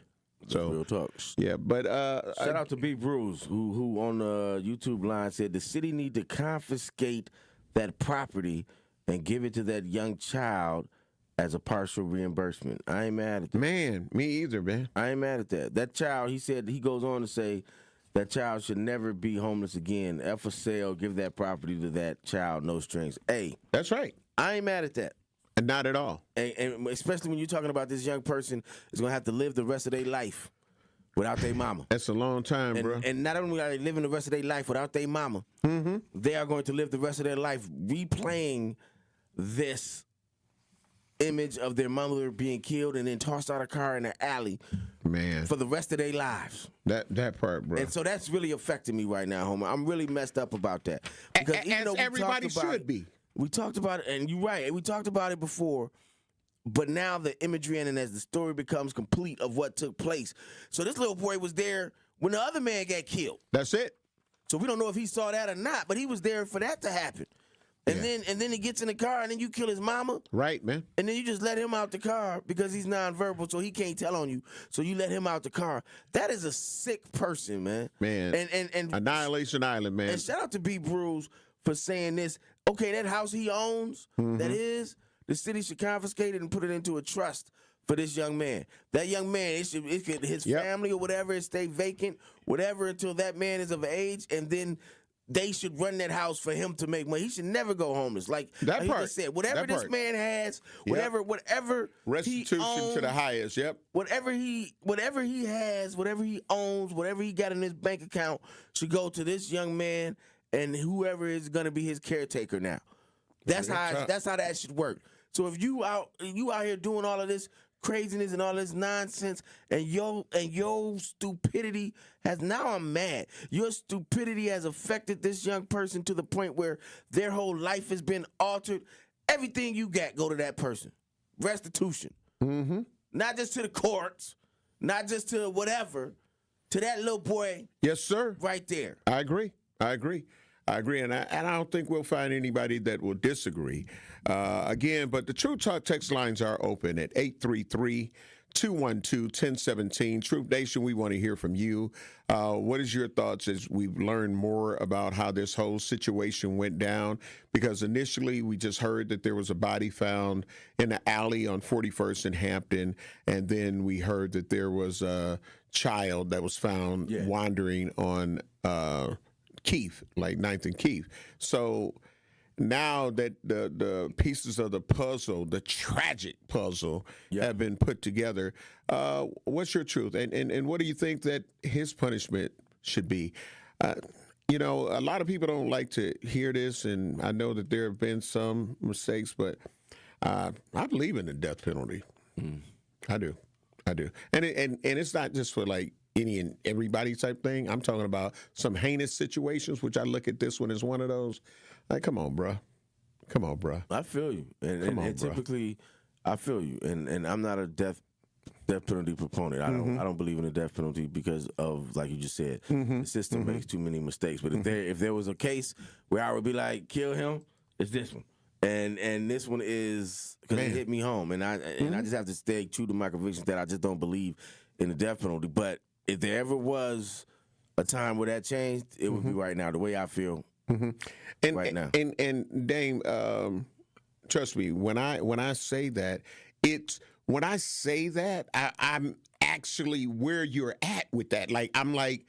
So real talk. Yeah, but shout out to B Bruce, who on the YouTube line said the city need to confiscate that property and give it to that young child as a partial reimbursement. I ain't mad at that. Man, me either, man. I ain't mad at that. That child, he said, he goes on to say, that child should never be homeless again. F a sale, give that property to that child, no strings. Hey. That's right. I ain't mad at that. And not at all. And especially when you're talking about this young person is going to have to live the rest of their life without their mama. That's a long time, bro. And not only are they living the rest of their life without their mama, they are going to live the rest of their life replaying this image of their mother being killed and then tossed out a car in an alley, man, for the rest of their lives. That part, bro. And so that's really affecting me right now, Homer. I'm really messed up about that. Because even though everybody should be. We talked about it, and you're right. We talked about it before, but now the imagery and as the story becomes complete of what took place. So this little boy was there when the other man got killed. That's it. So we don't know if he saw that or not, but he was there for that to happen. And then he gets in the car, and then you kill his mama. Right, man. And then you just let him out the car because he's nonverbal, so he can't tell on you. So you let him out the car. That is a sick person, man. Man. And Annihilation Island, man. And shout out to B. Bruce for saying this. Okay, that house he owns, that is, the city should confiscate it and put it into a trust for this young man. That young man, his family or whatever, it stay vacant, whatever, until that man is of age, and then they should run that house for him to make money. He should never go homeless. Like he just said, whatever this man has, whatever restitution he owns, to the highest. Yep. Whatever he has, whatever he owns, whatever he got in his bank account should go to this young man and whoever is going to be his caretaker now. That's how that should work. So if you out here doing all of this craziness and all this nonsense, and your stupidity has, now I'm mad. Your stupidity has affected this young person to the point where their whole life has been altered. Everything you got, go to that person. Restitution. Not just to the courts, not just to whatever, to that little boy. Yes, sir. Right there. I agree. And I don't think we'll find anybody that will disagree. Again, but the True Talk text lines are open at 833-212-1017. Truth Nation, we want to hear from you. What is your thoughts as we've learned more about how this whole situation went down? Because initially we just heard that there was a body found in an alley on 41st and Hampton, and then we heard that there was a child that was found wandering on Keith, like 9th and Keith. So now that the pieces of the puzzle, the tragic puzzle, have been put together, what's your truth? And what do you think that his punishment should be? You know, a lot of people don't like to hear this, and I know that there have been some mistakes, but I believe in the death penalty. I do. And it's not just for like any and everybody type thing. I'm talking about some heinous situations, which I look at this one as one of those. Like, come on, bro. I feel you. And typically, I feel you. And I'm not a death penalty proponent. I don't believe in the death penalty because of, like you just said, the system makes too many mistakes. But if there was a case where I would be like, kill him, it's this one. And this one is because it hit me home. And I just have to stay true to my convictions that I just don't believe in the death penalty. But if there ever was a time where that changed, it would be right now. The way I feel, right now. And Dame, trust me, when I say that, I'm actually where you're at with that. Like, I'm like,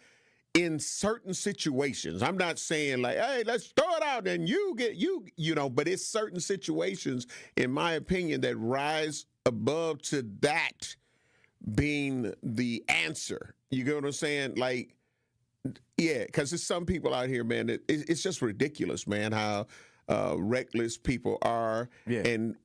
in certain situations, I'm not saying like, hey, let's throw it out and you get, but it's certain situations, in my opinion, that rise above to that being the answer. You get what I'm saying? Like, yeah, because there's some people out here, man, it's just ridiculous, man, how reckless people are. Yeah. And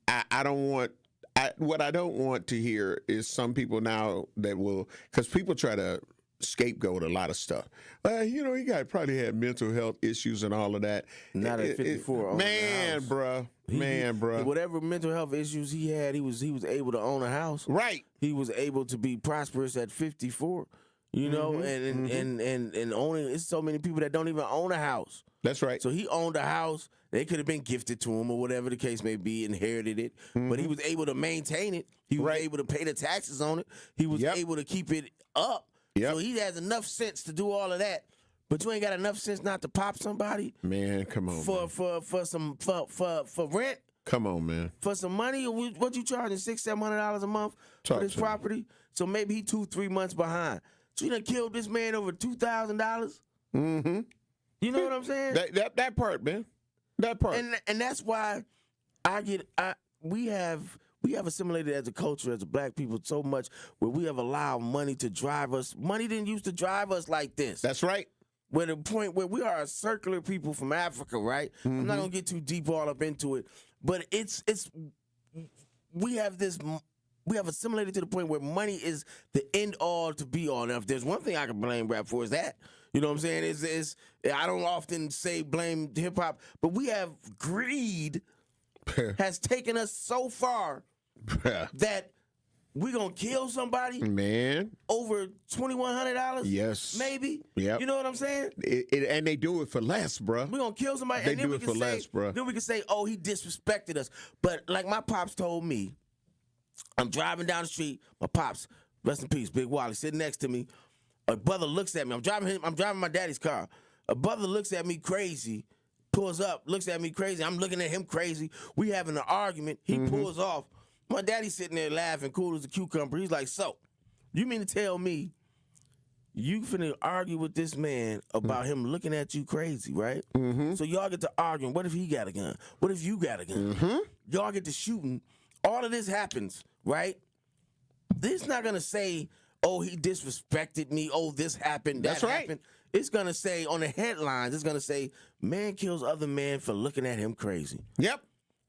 what I don't want to hear is some people now that will, because people try to scapegoat a lot of stuff. He probably had mental health issues and all of that. Not at 54. Man, bruh. Whatever mental health issues he had, he was able to own a house. Right. He was able to be prosperous at 54. And owning. It's so many people that don't even own a house. That's right. So he owned a house. They could have been gifted to him or whatever the case may be, inherited it. But he was able to maintain it. He was able to pay the taxes on it. He was able to keep it up. So he has enough sense to do all of that. But you ain't got enough sense not to pop somebody. Man, come on. For rent. Come on, man. For some money, what you charging $600-700 a month for this property? So maybe he 2-3 months behind. So you done killed this man over $2,000. Mm-hmm. You know what I'm saying? That part, man. That part. And that's why we have assimilated as a culture, as a black people, so much where we have allowed money to drive us. Money didn't used to drive us like this. That's right. We're at a point where we are a circular people from Africa, right? I'm not gonna get too deep all up into it, but we have assimilated to the point where money is the end all to be all. Now, if there's one thing I can blame rap for, is that. You know what I'm saying? Is I don't often say blame hip hop, but we have greed has taken us so far that we're going to kill somebody, man, over $2,100? Yes. Maybe? Yep. You know what I'm saying? And they do it for less, bro. We're going to kill somebody. They and then do it for less, bro. Then we can say, oh, he disrespected us. But like my pops told me, I'm driving down the street, my pops, rest in peace, Big Wally, sitting next to me. A brother looks at me. I'm driving my daddy's car. A brother looks at me crazy, pulls up, looks at me crazy. I'm looking at him crazy. We having an argument. He pulls off. My daddy's sitting there laughing, cool as a cucumber. He's like, so, you mean to tell me you finna argue with this man about him looking at you crazy, right? So y'all get to arguing. What if he got a gun? What if you got a gun? Y'all get to shooting. All of this happens, right? This not gonna say, oh, he disrespected me. Oh, this happened. That happened. It's going to say on the headlines, it's going to say, man kills other man for looking at him crazy. Yep.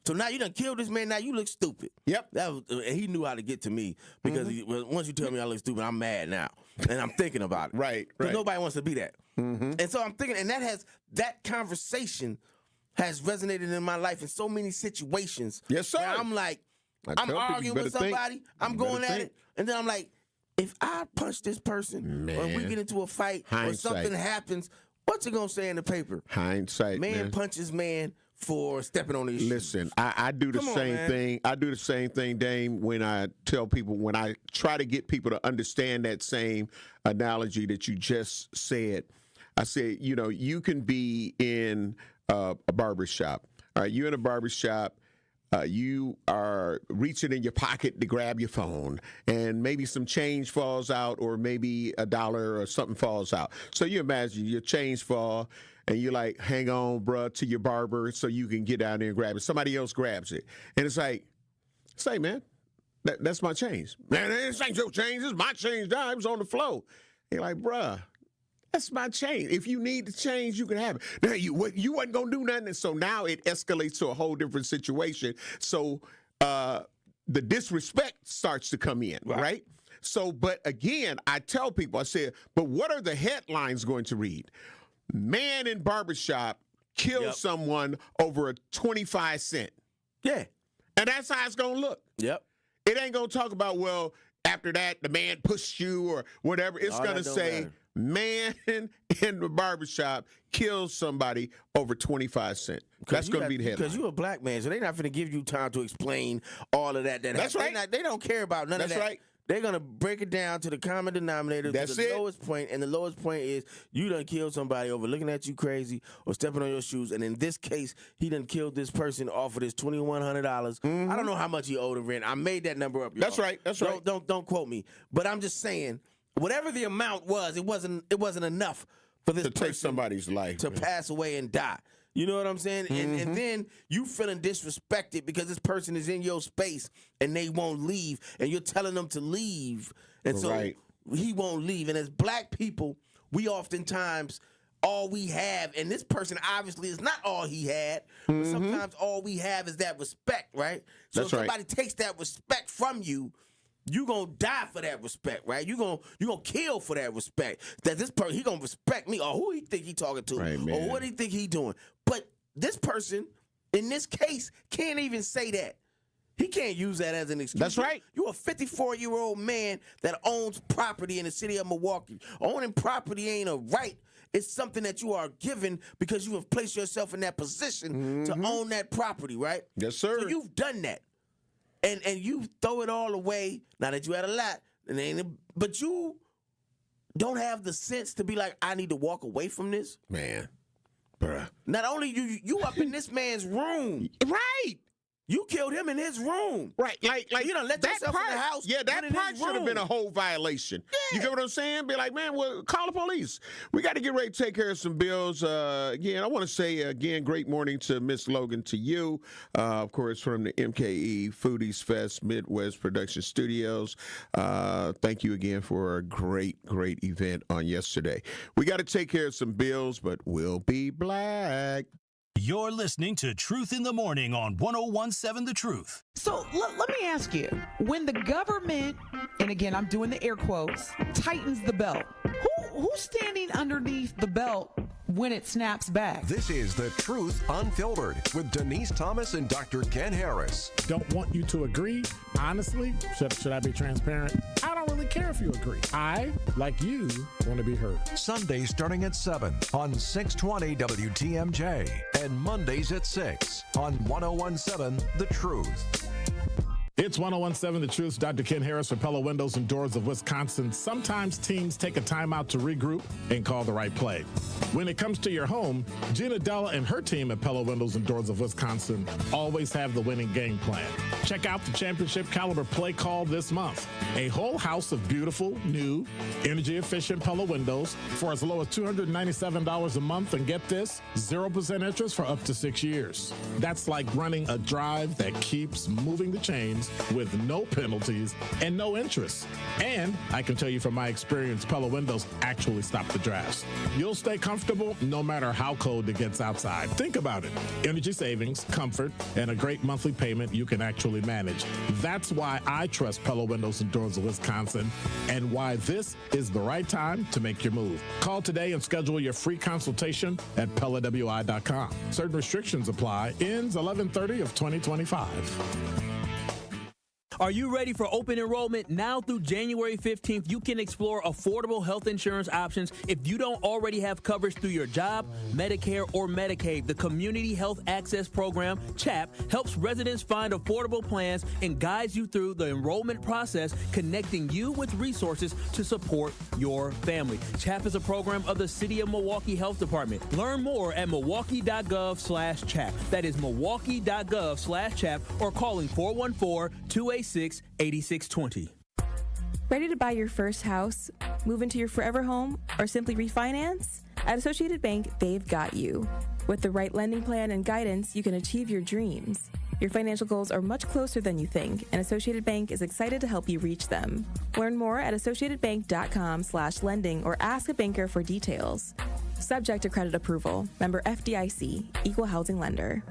So now you done killed this man. Now you look stupid. Yep. And he knew how to get to me because once you tell me I look stupid, I'm mad now. And I'm thinking about it. Right. Because nobody wants to be that. And so I'm thinking, and that conversation has resonated in my life in so many situations. Yes, sir. I'm like, I'm arguing with somebody. I'm going at it. And then I'm like, if I punch this person, or we get into a fight, or something happens, what's it gonna say in the paper? Hindsight, man punches man for stepping on his shoes. Listen, I do the same thing. I do the same thing, Dame, when I tell people, when I try to get people to understand that same analogy that you just said. I said, you can be in a barber shop. All right, you're in a barber shop. You are reaching in your pocket to grab your phone, and maybe some change falls out, or maybe $1 or something falls out. So you imagine your change fall, and you're like, hang on, bruh, to your barber so you can get down there and grab it. Somebody else grabs it. And it's like, say, man, that's my change. Man, this ain't your change. This is my change. Now it was on the floor. You're like, bruh, that's my change. If you need the change, you can have it. Now, you wasn't going to do nothing. And so now it escalates to a whole different situation. So the disrespect starts to come in, right? So, but again, I tell people, I said, but what are the headlines going to read? Man in barbershop kills someone over a 25 cent. Yeah. And that's how it's going to look. Yep. It ain't going to talk about, well, after that, the man pushed you or whatever. It's going to say, man in the barbershop kills somebody over 25 cents. That's going to be the headline. Because you're a black man, so they're not going to give you time to explain all of that. That's right. They don't care about none of that. That's right. They're going to break it down to the common denominator, That's to the it. lowest point, and the lowest point is you done killed somebody over looking at you crazy or stepping on your shoes, and in this case, he done killed this person off of this $2,100. I don't know how much he owed in rent. I made that number up, y'all. That's right. That's right. Don't quote me. But I'm just saying, whatever the amount was, it wasn't enough for this To person take somebody's life. to pass away and die. You know what I'm saying? And then you feeling disrespected because this person is in your space and they won't leave, and you're telling them to leave. And so he won't leave. And as black people, we oftentimes, all we have, and this person obviously is not all he had, but sometimes all we have is that respect, right? So That's if somebody takes that respect from you, you gonna die for that respect, right? You gonna kill for that respect. That this person, he gonna respect me, or who he think he talking to, or what he think he doing. But this person, in this case, can't even say that. He can't use that as an excuse. That's right. You're a 54-year-old man that owns property in the city of Milwaukee. Owning property ain't a right. It's something that you are given because you have placed yourself in that position to own that property, right? Yes, sir. So you've done that. And you throw it all away. Now that you had a lot, but you don't have the sense to be like, I need to walk away from this. Man, bruh. Not only you up in this man's room, right? You killed him in his room, right? Like you done let that yourself part, in the house. Yeah, that part should have been a whole violation. Yeah. You get what I'm saying? Be like, man, well, call the police. We got to get ready to take care of some bills. Again, I want to say again, great morning to Miss Logan, to you, of course, from the MKE Foodies Fest Midwest Production Studios. Thank you again for a great event on yesterday. We got to take care of some bills, but we'll be black. You're listening to Truth in the Morning on 101.7 The Truth. So let me ask you, when the government, and again, I'm doing the air quotes, tightens the belt, who's standing underneath the belt when it snaps back? This is The Truth Unfiltered with Denise Thomas and Dr. Ken Harris. Don't want you to agree. Honestly, should I be transparent? I don't really care if you agree. I, like you, want to be heard. Sundays starting at 7 on 620 WTMJ and Mondays at 6 on 101.7 The Truth. It's 101.7 The Truth. Dr. Ken Harris for Pella Windows and Doors of Wisconsin. Sometimes teams take a timeout to regroup and call the right play. When it comes to your home, Gina Della and her team at Pella Windows and Doors of Wisconsin always have the winning game plan. Check out the championship caliber play call this month. A whole house of beautiful, new, energy-efficient Pella windows for as low as $297 a month. And get this, 0% interest for up to 6 years. That's like running a drive that keeps moving the chains with no penalties and no interest. And I can tell you from my experience, Pella windows actually stop the drafts. You'll stay comfortable no matter how cold it gets outside. Think about it. Energy savings, comfort, and a great monthly payment you can actually manage. That's why I trust Pella Windows and Doors of Wisconsin, and why this is the right time to make your move. Call today and schedule your free consultation at PellaWI.com. Certain restrictions apply. Ends 11/30 of 2025. Are you ready for open enrollment? Now through January 15th, you can explore affordable health insurance options if you don't already have coverage through your job, Medicare, or Medicaid. The Community Health Access Program, CHAP, helps residents find affordable plans and guides you through the enrollment process, connecting you with resources to support your family. CHAP is a program of the City of Milwaukee Health Department. Learn more at milwaukee.gov/CHAP. That is milwaukee.gov/CHAP, or calling 414-286-8620. Ready to buy your first house, move into your forever home, or simply refinance? At Associated Bank, they've got you. With the right lending plan and guidance, you can achieve your dreams. Your financial goals are much closer than you think, and Associated Bank is excited to help you reach them. Learn more at associatedbank.com/lending or ask a banker for details. Subject to credit approval. Member FDIC, Equal Housing Lender.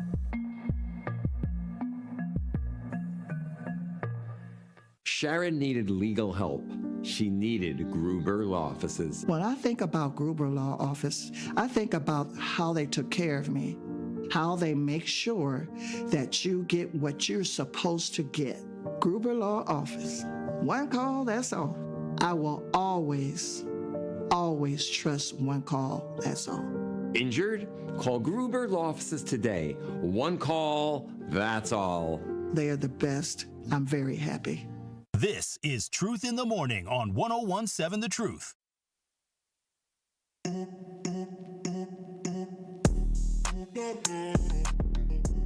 Sharon needed legal help. She needed Gruber Law Offices. When I think about Gruber Law Office, I think about how they took care of me, how they make sure that you get what you're supposed to get. Gruber Law Office. One call, that's all. I will always trust one call, that's all. Injured? Call Gruber Law Offices today. One call, that's all. They are the best. I'm very happy. This is Truth in the Morning on 1017 The Truth.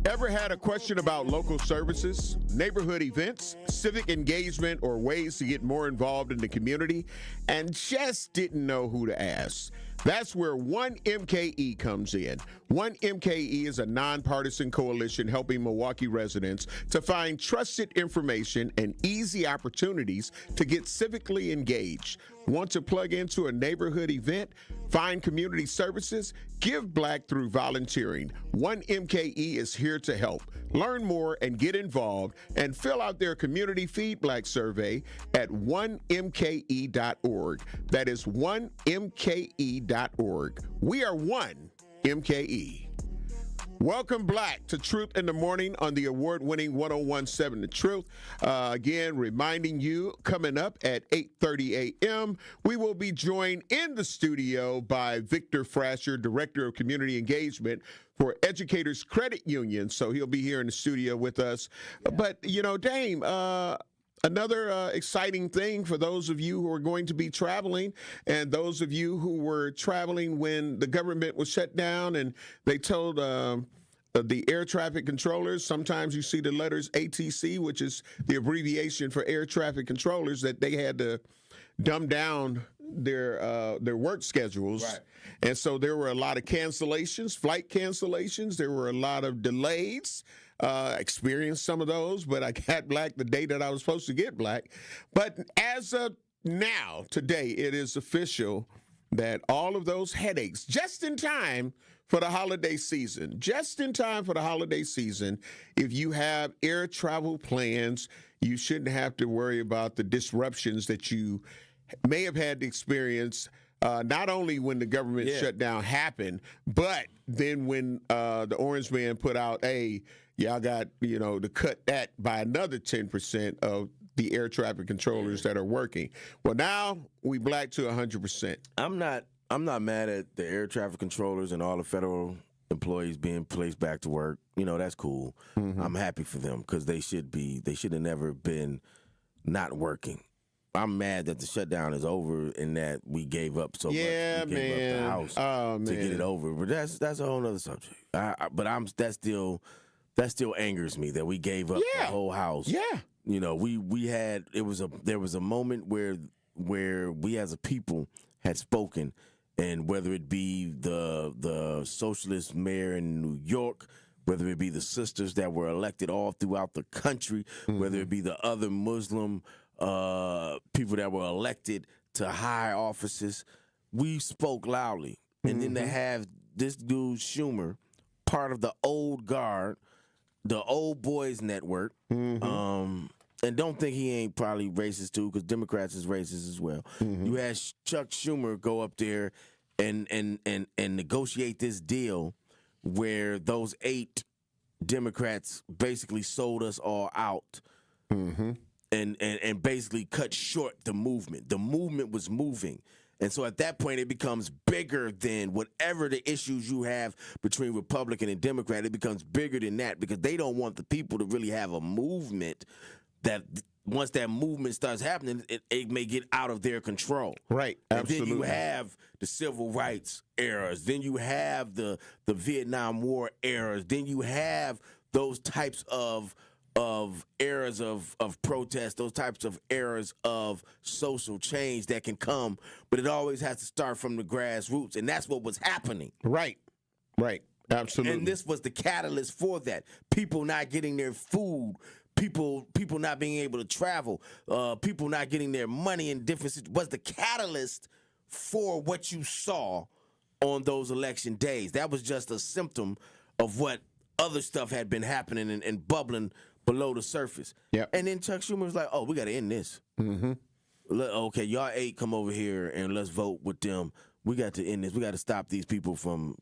Ever had a question about local services, neighborhood events, civic engagement, or ways to get more involved in the community and just didn't know who to ask? That's where 1MKE comes in. 1MKE is a nonpartisan coalition helping Milwaukee residents to find trusted information and easy opportunities to get civically engaged. Want to plug into a neighborhood event? Find community services? Give Black through volunteering. 1MKE is here to help. Learn more and get involved and fill out their Community Feed Black survey at 1mke.org. That is 1mke.org. We are 1MKE. Welcome Black to Truth in the Morning on the award-winning 1017 The Truth. Again, reminding you, coming up at 8:30 a.m., we will be joined in the studio by Victor Frasher, Director of Community Engagement for Educators Credit Union. So he'll be here in the studio with us. Yeah. But, you know, Dame, another exciting thing for those of you who are going to be traveling and those of you who were traveling when the government was shut down and they told the air traffic controllers, sometimes you see the letters ATC, which is the abbreviation for air traffic controllers, that they had to dumb down their work schedules. Right. And so there were a lot of cancellations, flight cancellations. There were a lot of delays. Experienced some of those, but I got Black the day that I was supposed to get Black. But as of now, today, it is official that all of those headaches, just in time for the holiday season, if you have air travel plans, you shouldn't have to worry about the disruptions that you may have had to experience not only when the government shutdown happened, but then when the Orange Man put out, hey, y'all got, to cut that by another 10% of the air traffic controllers that are working. Well, now we Black to 100%. I'm not mad at the air traffic controllers and all the federal employees being placed back to work. That's cool. Mm-hmm. I'm happy for them because they should have never been not working. I'm mad that the shutdown is over and that we gave up so much. We gave up the house to get it over. But that's a whole other subject. That still angers me that we gave up the whole house. Yeah. There was a moment where we as a people had spoken, and whether it be the socialist mayor in New York, whether it be the sisters that were elected all throughout the country, whether it be the other Muslim people that were elected to high offices, we spoke loudly. And then to have this dude Schumer, part of the old guard, the old boys network, and don't think he ain't probably racist too, because Democrats is racist as well. You had Chuck Schumer go up there and negotiate this deal where those 8 Democrats basically sold us all out. And basically cut short the movement. The movement was moving. And so at that point, it becomes bigger than whatever the issues you have between Republican and Democrat. It becomes bigger than that because they don't want the people to really have a movement that once that movement starts happening, it may get out of their control. Right, absolutely. And then you have the civil rights eras. Then you have the Vietnam War eras. Then you have those types of eras of protest, those types of eras of social change that can come, but it always has to start from the grassroots, and that's what was happening. Right, absolutely. And this was the catalyst for that. People not getting their food, people not being able to travel, people not getting their money in different situations, was the catalyst for what you saw on those election days. That was just a symptom of what other stuff had been happening and bubbling below the surface. Yep. And then Chuck Schumer was like, oh, we got to end this. Okay, y'all 8 come over here and let's vote with them. We got to end this. We got to stop these people from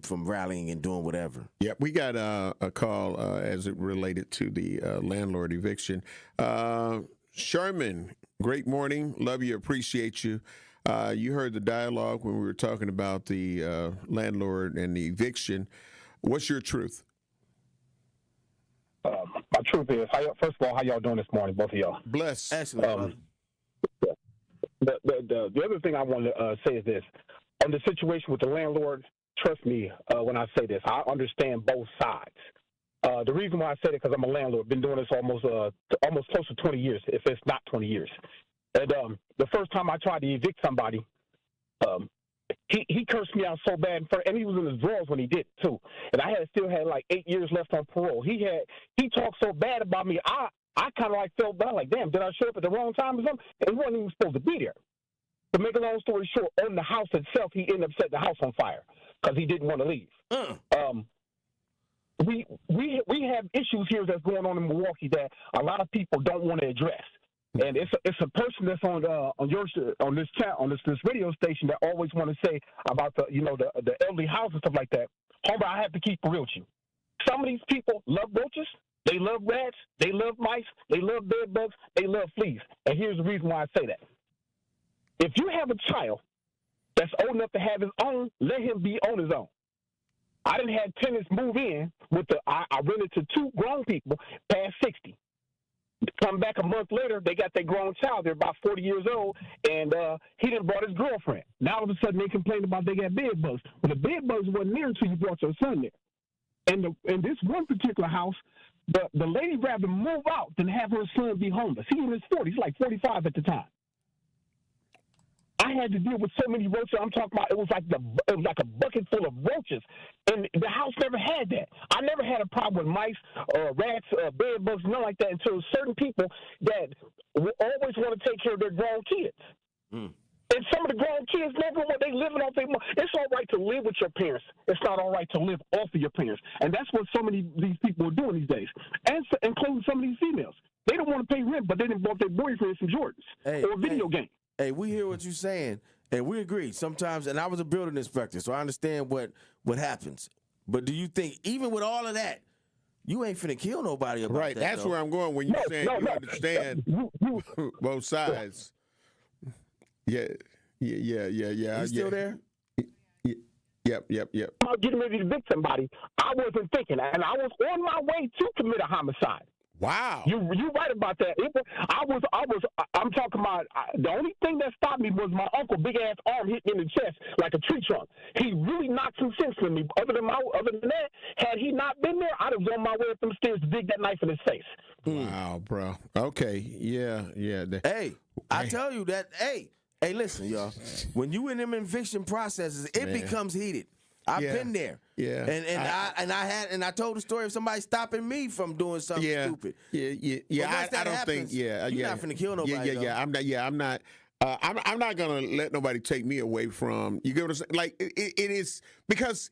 rallying and doing whatever. Yeah, we got a call as it related to the landlord eviction. Sherman, great morning. Love you, appreciate you. You heard the dialogue when we were talking about the landlord and the eviction. What's your truth? truth is, first of all, how y'all doing this morning, both of y'all? Bless. Excellent. The other thing I want to say is this. On the situation with the landlord, trust me when I say this, I understand both sides. The reason why I say it because I'm a landlord. Been doing this almost close to 20 years, if it's not 20 years. And the first time I tried to evict somebody, he cursed me out so bad, and he was in his drawers when he did it too. And I still had like 8 years left on parole. He talked so bad about me. I kind of like felt bad, like, damn, did I show up at the wrong time or something? And he wasn't even supposed to be there. To make a long story short, on the house itself, he ended up setting the house on fire because he didn't want to leave. We have issues here that's going on in Milwaukee that a lot of people don't want to address. And it's a person that's on this radio station that always want to say about the elderly house and stuff like that. Hombre, I have to keep it real with you. Some of these people love roaches, they love rats, they love mice, they love bed bugs, they love fleas. And here's the reason why I say that. If you have a child that's old enough to have his own, let him be on his own. I didn't have tenants move in I rented to 2 grown people past 60. Come back a month later, they got their grown child. They're about 40 years old, and he done brought his girlfriend. Now all of a sudden they complain about they got bed bugs. Well, the bed bugs wasn't there until you brought your son there. And in this one particular house, the lady rather move out than have her son be homeless. He in his 40s, like 45 at the time. I had to deal with so many roaches. I'm talking about it was like a bucket full of roaches, and the house never had that. I never had a problem with mice or rats or bed bugs, nothing like that, until certain people that always want to take care of their grown kids. And some of the grown kids never want. They living off their money. It's all right to live with your parents. It's not all right to live off of your parents, and that's what so many of these people are doing these days, and including some of these females. They don't want to pay rent, but they didn't bought their boyfriends some Jordans or a video game. Hey, we hear what you're saying, and we agree sometimes. And I was a building inspector, so I understand what happens. But do you think, even with all of that, you ain't finna kill nobody about right, that? That's though. where I'm going when you're saying you understand both sides. Yeah. You still there? Yep. About getting ready to evict somebody, I wasn't thinking, and I was on my way to commit a homicide. Wow. You right about that. I'm talking about the only thing that stopped me was my uncle, big ass arm hit me in the chest like a tree trunk. He really knocked some sense in me. Other than that, had he not been there, I'd have gone my way up them stairs to dig that knife in his face. Wow, bro. Okay. Yeah. Hey, I tell you that. Hey, listen, y'all. When you in them eviction processes, it becomes heated. I've been there. Yeah. And I told the story of somebody stopping me from doing something stupid. Yeah. I don't think. Yeah. You're not finna kill nobody. Yeah. I'm not. I'm not gonna let nobody take me away from. You get what I'm saying? Like it is, because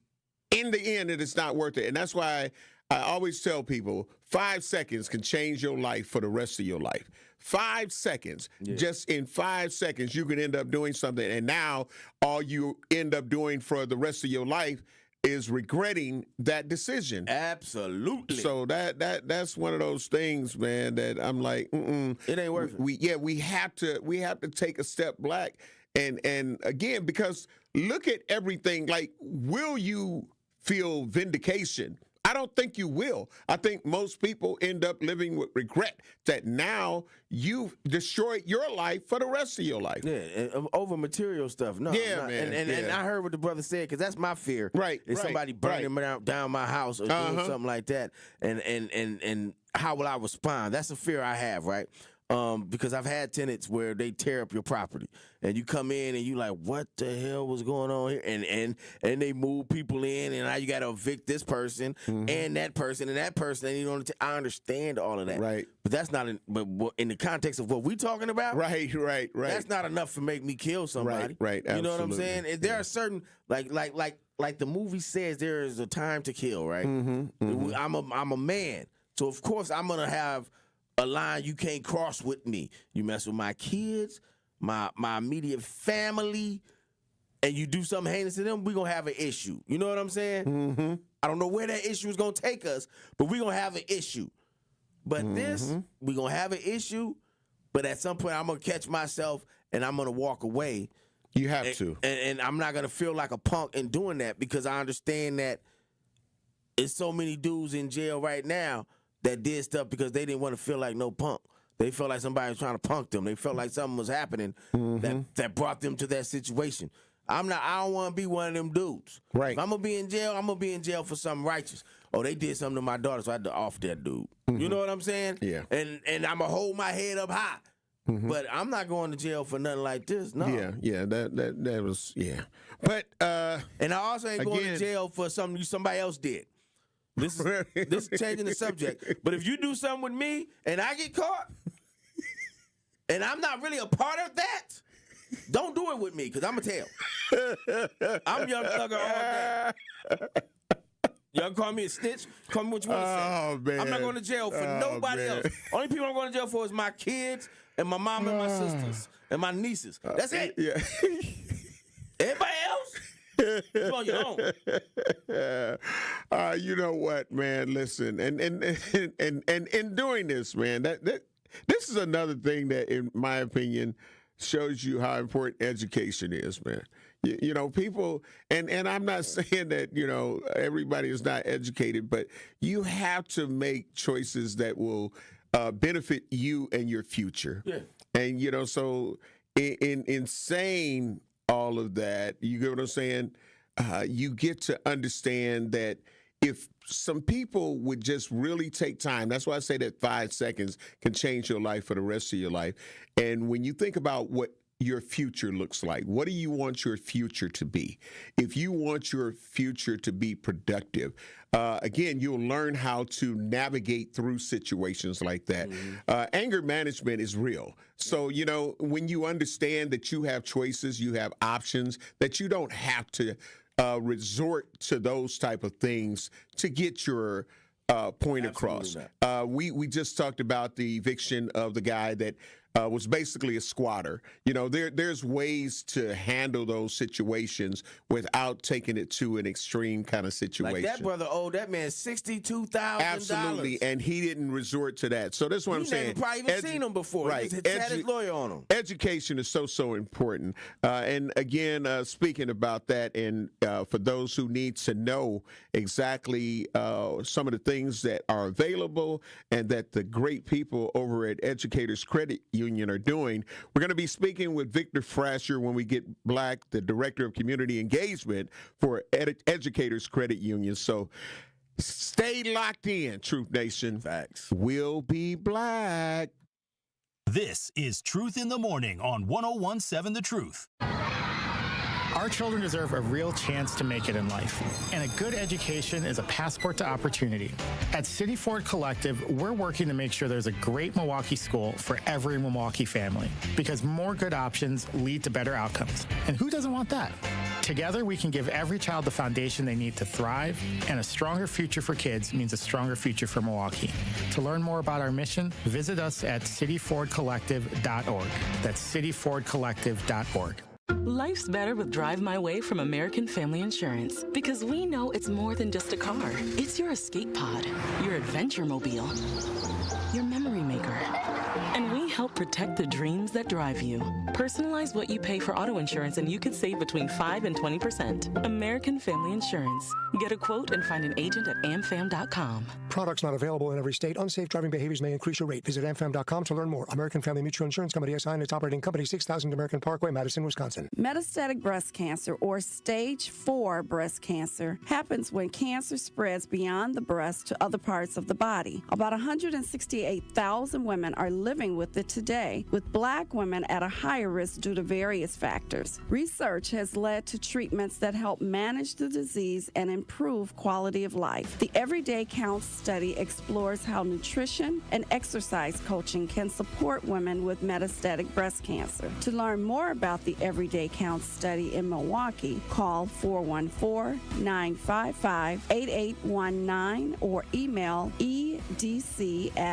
in the end, it is not worth it, and that's why I always tell people 5 seconds can change your life for the rest of your life. 5 seconds, just in 5 seconds, you can end up doing something. And now all you end up doing for the rest of your life is regretting that decision. Absolutely. So that's one of those things, man, that I'm like, it ain't worth it. We have to take a step back. And again, because look at everything, like, will you feel vindication? I don't think you will. I think most people end up living with regret that now you've destroyed your life for the rest of your life. Yeah, and over material stuff. No, man. And I heard what the brother said, because that's my fear. Right. Is somebody burning down my house or doing something like that, and how will I respond? That's a fear I have, right? Because I've had tenants where they tear up your property, and you come in and you like, what the hell was going on here? And they move people in, and now you got to evict this person and that person and that person. And I understand all of that, right? But that's not but in the context of what we talking about, right. That's not enough to make me kill somebody, right. You know what I'm saying? There are certain like the movie says, there is a time to kill, right? I'm a man, so of course I'm gonna have a line you can't cross with me. You mess with my kids, my immediate family, and you do something heinous to them, we're going to have an issue. You know what I'm saying? I don't know where that issue is going to take us, but we're going to have an issue. But this, we're going to have an issue, but at some point I'm going to catch myself and I'm going to walk away. You have to. And I'm not going to feel like a punk in doing that, because I understand that there's so many dudes in jail right now that did stuff because they didn't want to feel like no punk. They felt like somebody was trying to punk them. They felt like something was happening that brought them to that situation. I don't want to be one of them dudes. Right. If I'm going to be in jail, I'm going to be in jail for something righteous. Oh, they did something to my daughter, so I had to off that dude. You know what I'm saying? Yeah. And I'm going to hold my head up high. But I'm not going to jail for nothing like this. No. Yeah. That was, yeah. But and I also ain't going to jail for something somebody else did. This is changing the subject. But if you do something with me and I get caught, and I'm not really a part of that, don't do it with me, because I'm going to tell. I'm Young Thugger all day. Y'all call me a snitch, call me what you want to say. Man. I'm not going to jail for nobody else. Only people I'm going to jail for is my kids and my mom and my sisters and my nieces. That's it. Yeah. Everybody else, you're on your own. You know what, man? Listen, and doing this, man, that this is another thing that, in my opinion, shows you how important education is, man. You know, people, and I'm not saying that, you know, everybody is not educated, but you have to make choices that will benefit you and your future. Yeah. And, you know, so in saying all of that, you get what I'm saying? You get to understand that if some people would just really take time, that's why I say that 5 seconds can change your life for the rest of your life. And when you think about what your future looks like, what do you want your future to be? If you want your future to be productive, again, you'll learn how to navigate through situations like that. Anger management is real. So, you know, when you understand that you have choices, you have options, that you don't have to resort to those type of things to get your point across. We just talked about the eviction of the guy that was basically a squatter. You know, there's ways to handle those situations without taking it to an extreme kind of situation. Like that brother owed that man $62,000. Absolutely, and he didn't resort to that. So that's what I'm saying. He probably even seen him before. Right. He had his lawyer on him. Education is so important. And again, speaking about that, and for those who need to know exactly some of the things that are available and that the great people over at Educators Credit Union are doing, we're going to be speaking with Victor Frasher when we get back, the Director of Community Engagement for Educators Credit Union. So stay locked in, Truth Nation. Facts. We'll be black. This is Truth in the Morning on 101.7 The Truth. Our children deserve a real chance to make it in life, and a good education is a passport to opportunity. At City Ford Collective, we're working to make sure there's a great Milwaukee school for every Milwaukee family, because more good options lead to better outcomes. And who doesn't want that? Together, we can give every child the foundation they need to thrive, and a stronger future for kids means a stronger future for Milwaukee. To learn more about our mission, visit us at cityfordcollective.org. That's cityfordcollective.org. Life's better with Drive My Way from American Family Insurance, because we know it's more than just a car. It's your escape pod, your adventure mobile, your memory maker. And we help protect the dreams that drive you. Personalize what you pay for auto insurance and you could save between 5 and 20%. American Family Insurance. Get a quote and find an agent at amfam.com. Products not available in every state. Unsafe driving behaviors may increase your rate. Visit amfam.com to learn more. American Family Mutual Insurance Company SI and its operating company, 6000 American Parkway, Madison, Wisconsin. Metastatic breast cancer, or stage 4 breast cancer, happens when cancer spreads beyond the breast to other parts of the body. About 168,000 women are living with it today, with Black women at a higher risk due to various factors. Research has led to treatments that help manage the disease and improve quality of life. The Everyday Counts study explores how nutrition and exercise coaching can support women with metastatic breast cancer. To learn more about the Everyday Counts study in Milwaukee, call 414-955-8819 or email edc@mcw.edu.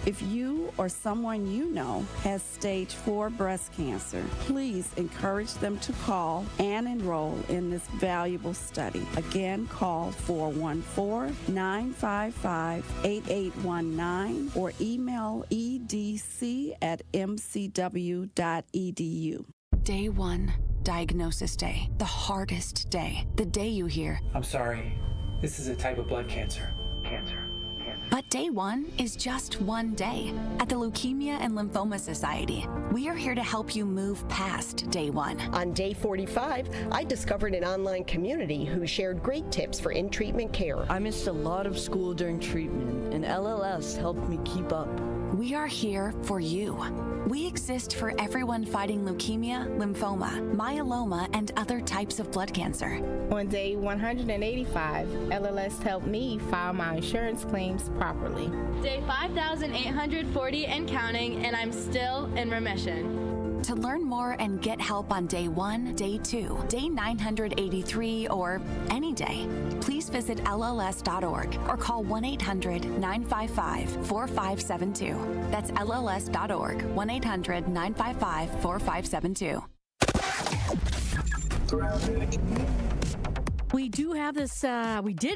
If you or someone you know has stage 4 breast cancer, please encourage them to call and enroll in this valuable study. Again, call 414-955-8819 or email edc@mcw.edu. Day 1, diagnosis day. The hardest day. The day you hear, I'm sorry, this is a type of blood cancer. But day one is just one day. At the Leukemia and Lymphoma Society, we are here to help you move past day one. On day 45, I discovered an online community who shared great tips for in-treatment care. I missed a lot of school during treatment, and LLS helped me keep up. We are here for you. We exist for everyone fighting leukemia, lymphoma, myeloma, and other types of blood cancer. On day 185, LLS helped me file my insurance claims properly. Day 5,840 and counting, and I'm still in remission. To learn more and get help on day 1, day 2, day 983, or any day, please visit LLS.org or call 1-800-955-4572. That's LLS.org, 1-800-955-4572. We did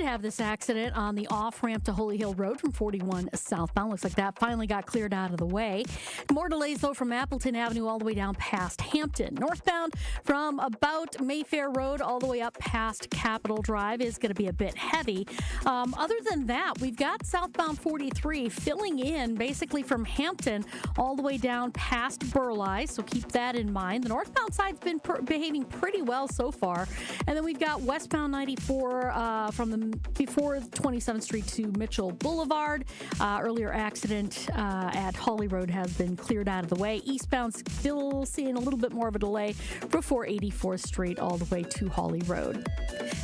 have this accident on the off-ramp to Holy Hill Road from 41 southbound. Looks like that finally got cleared out of the way. More delays, though, from Appleton Avenue all the way down past Hampton. Northbound from about Mayfair Road all the way up past Capitol Drive is going to be a bit heavy. Other than that, we've got southbound 43 filling in basically from Hampton all the way down past Burleigh, so keep that in mind. The northbound side's been behaving pretty well so far. And then we've got westbound 94 before 27th Street to Mitchell Boulevard. Earlier accident at Hawley Road has been cleared out of the way. Eastbound still seeing a little bit more of a delay before 84th Street all the way to Hawley Road.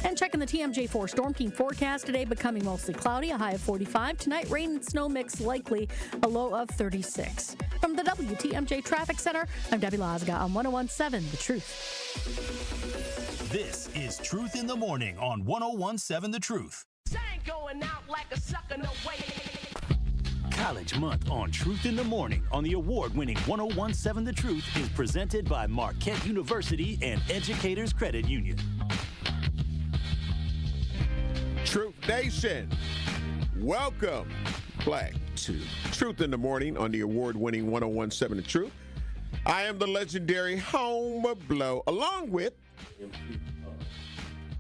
And checking the TMJ4 Storm Team forecast today, becoming mostly cloudy, a high of 45. Tonight, rain and snow mix likely, a low of 36. From the WTMJ Traffic Center, I'm Debbie Lazga on 101.7 The Truth. This is Truth in the Morning on 101.7 The Truth. Going out like a sucker, no way. College Month on Truth in the Morning on the award-winning 101.7 The Truth is presented by Marquette University and Educators Credit Union. Truth Nation, welcome back to Truth in the Morning on the award-winning 101.7 The Truth. I am the legendary Home of Blow, along with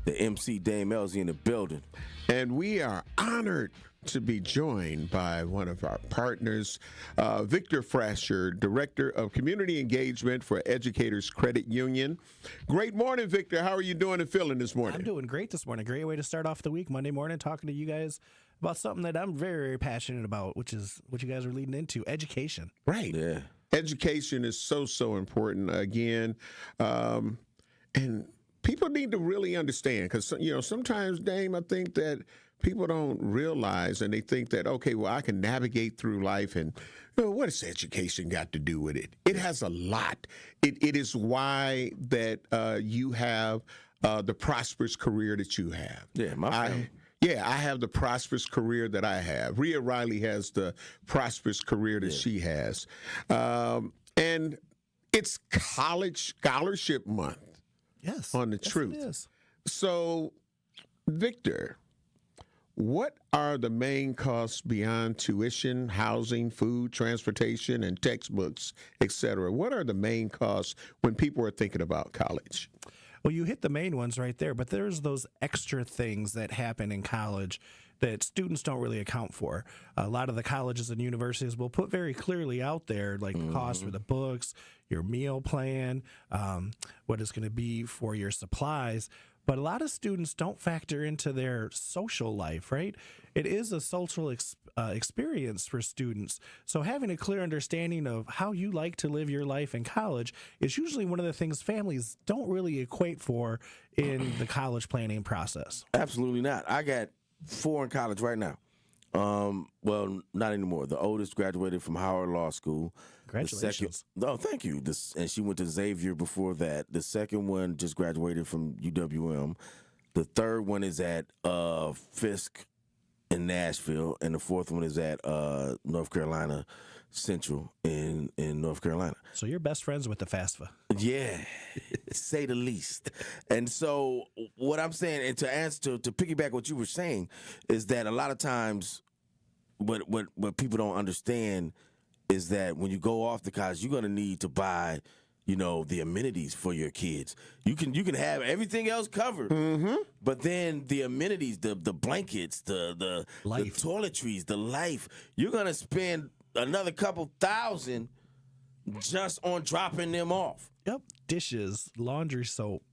the MC Dame Ellzey in the building. And we are honored to be joined by one of our partners, Victor Frasher, Director of Community Engagement for Educators Credit Union. Great morning, Victor. How are you doing and feeling this morning? I'm doing great this morning. Great way to start off the week, Monday morning, talking to you guys about something that I'm very, very passionate about, which is what you guys are leading into, education. Right. Yeah. Education is so important, again. And people need to really understand, because, sometimes, Dame, I think that people don't realize, and they think that, okay, well, I can navigate through life, and what has education got to do with it? It has a lot. It is why that you have the prosperous career that you have. Yeah, my family. I have the prosperous career that I have. Rhea Riley has the prosperous career that she has. And it's College Scholarship Month. Yes. On the Truth. It is. So, Victor, what are the main costs beyond tuition, housing, food, transportation, and textbooks, et cetera? What are the main costs when people are thinking about college? Well, you hit the main ones right there, but there's those extra things that happen in college that students don't really account for. A lot of the colleges and universities will put very clearly out there, like the cost for the books, your meal plan, what it's going to be for your supplies. But a lot of students don't factor into their social life, right? It is a social experience for students. So having a clear understanding of how you like to live your life in college is usually one of the things families don't really equate for in the college planning process. Absolutely not. I got 4 in college right now. Well, not anymore. The oldest graduated from Howard Law School. Congratulations. Thank you. And she went to Xavier before that. The second one just graduated from UWM. The third one is at Fisk in Nashville, and the fourth one is at North Carolina Central in North Carolina. So you're best friends with the FAFSA. Yeah, say the least. And so what I'm saying, and to piggyback what you were saying, is that a lot of times what people don't understand is that when you go off to college, you're going to need to buy the amenities for your kids. You can have everything else covered, but then the amenities, the blankets, the toiletries, the life, you're gonna spend another couple $1,000 just on dropping them off. Yep, dishes, laundry soap,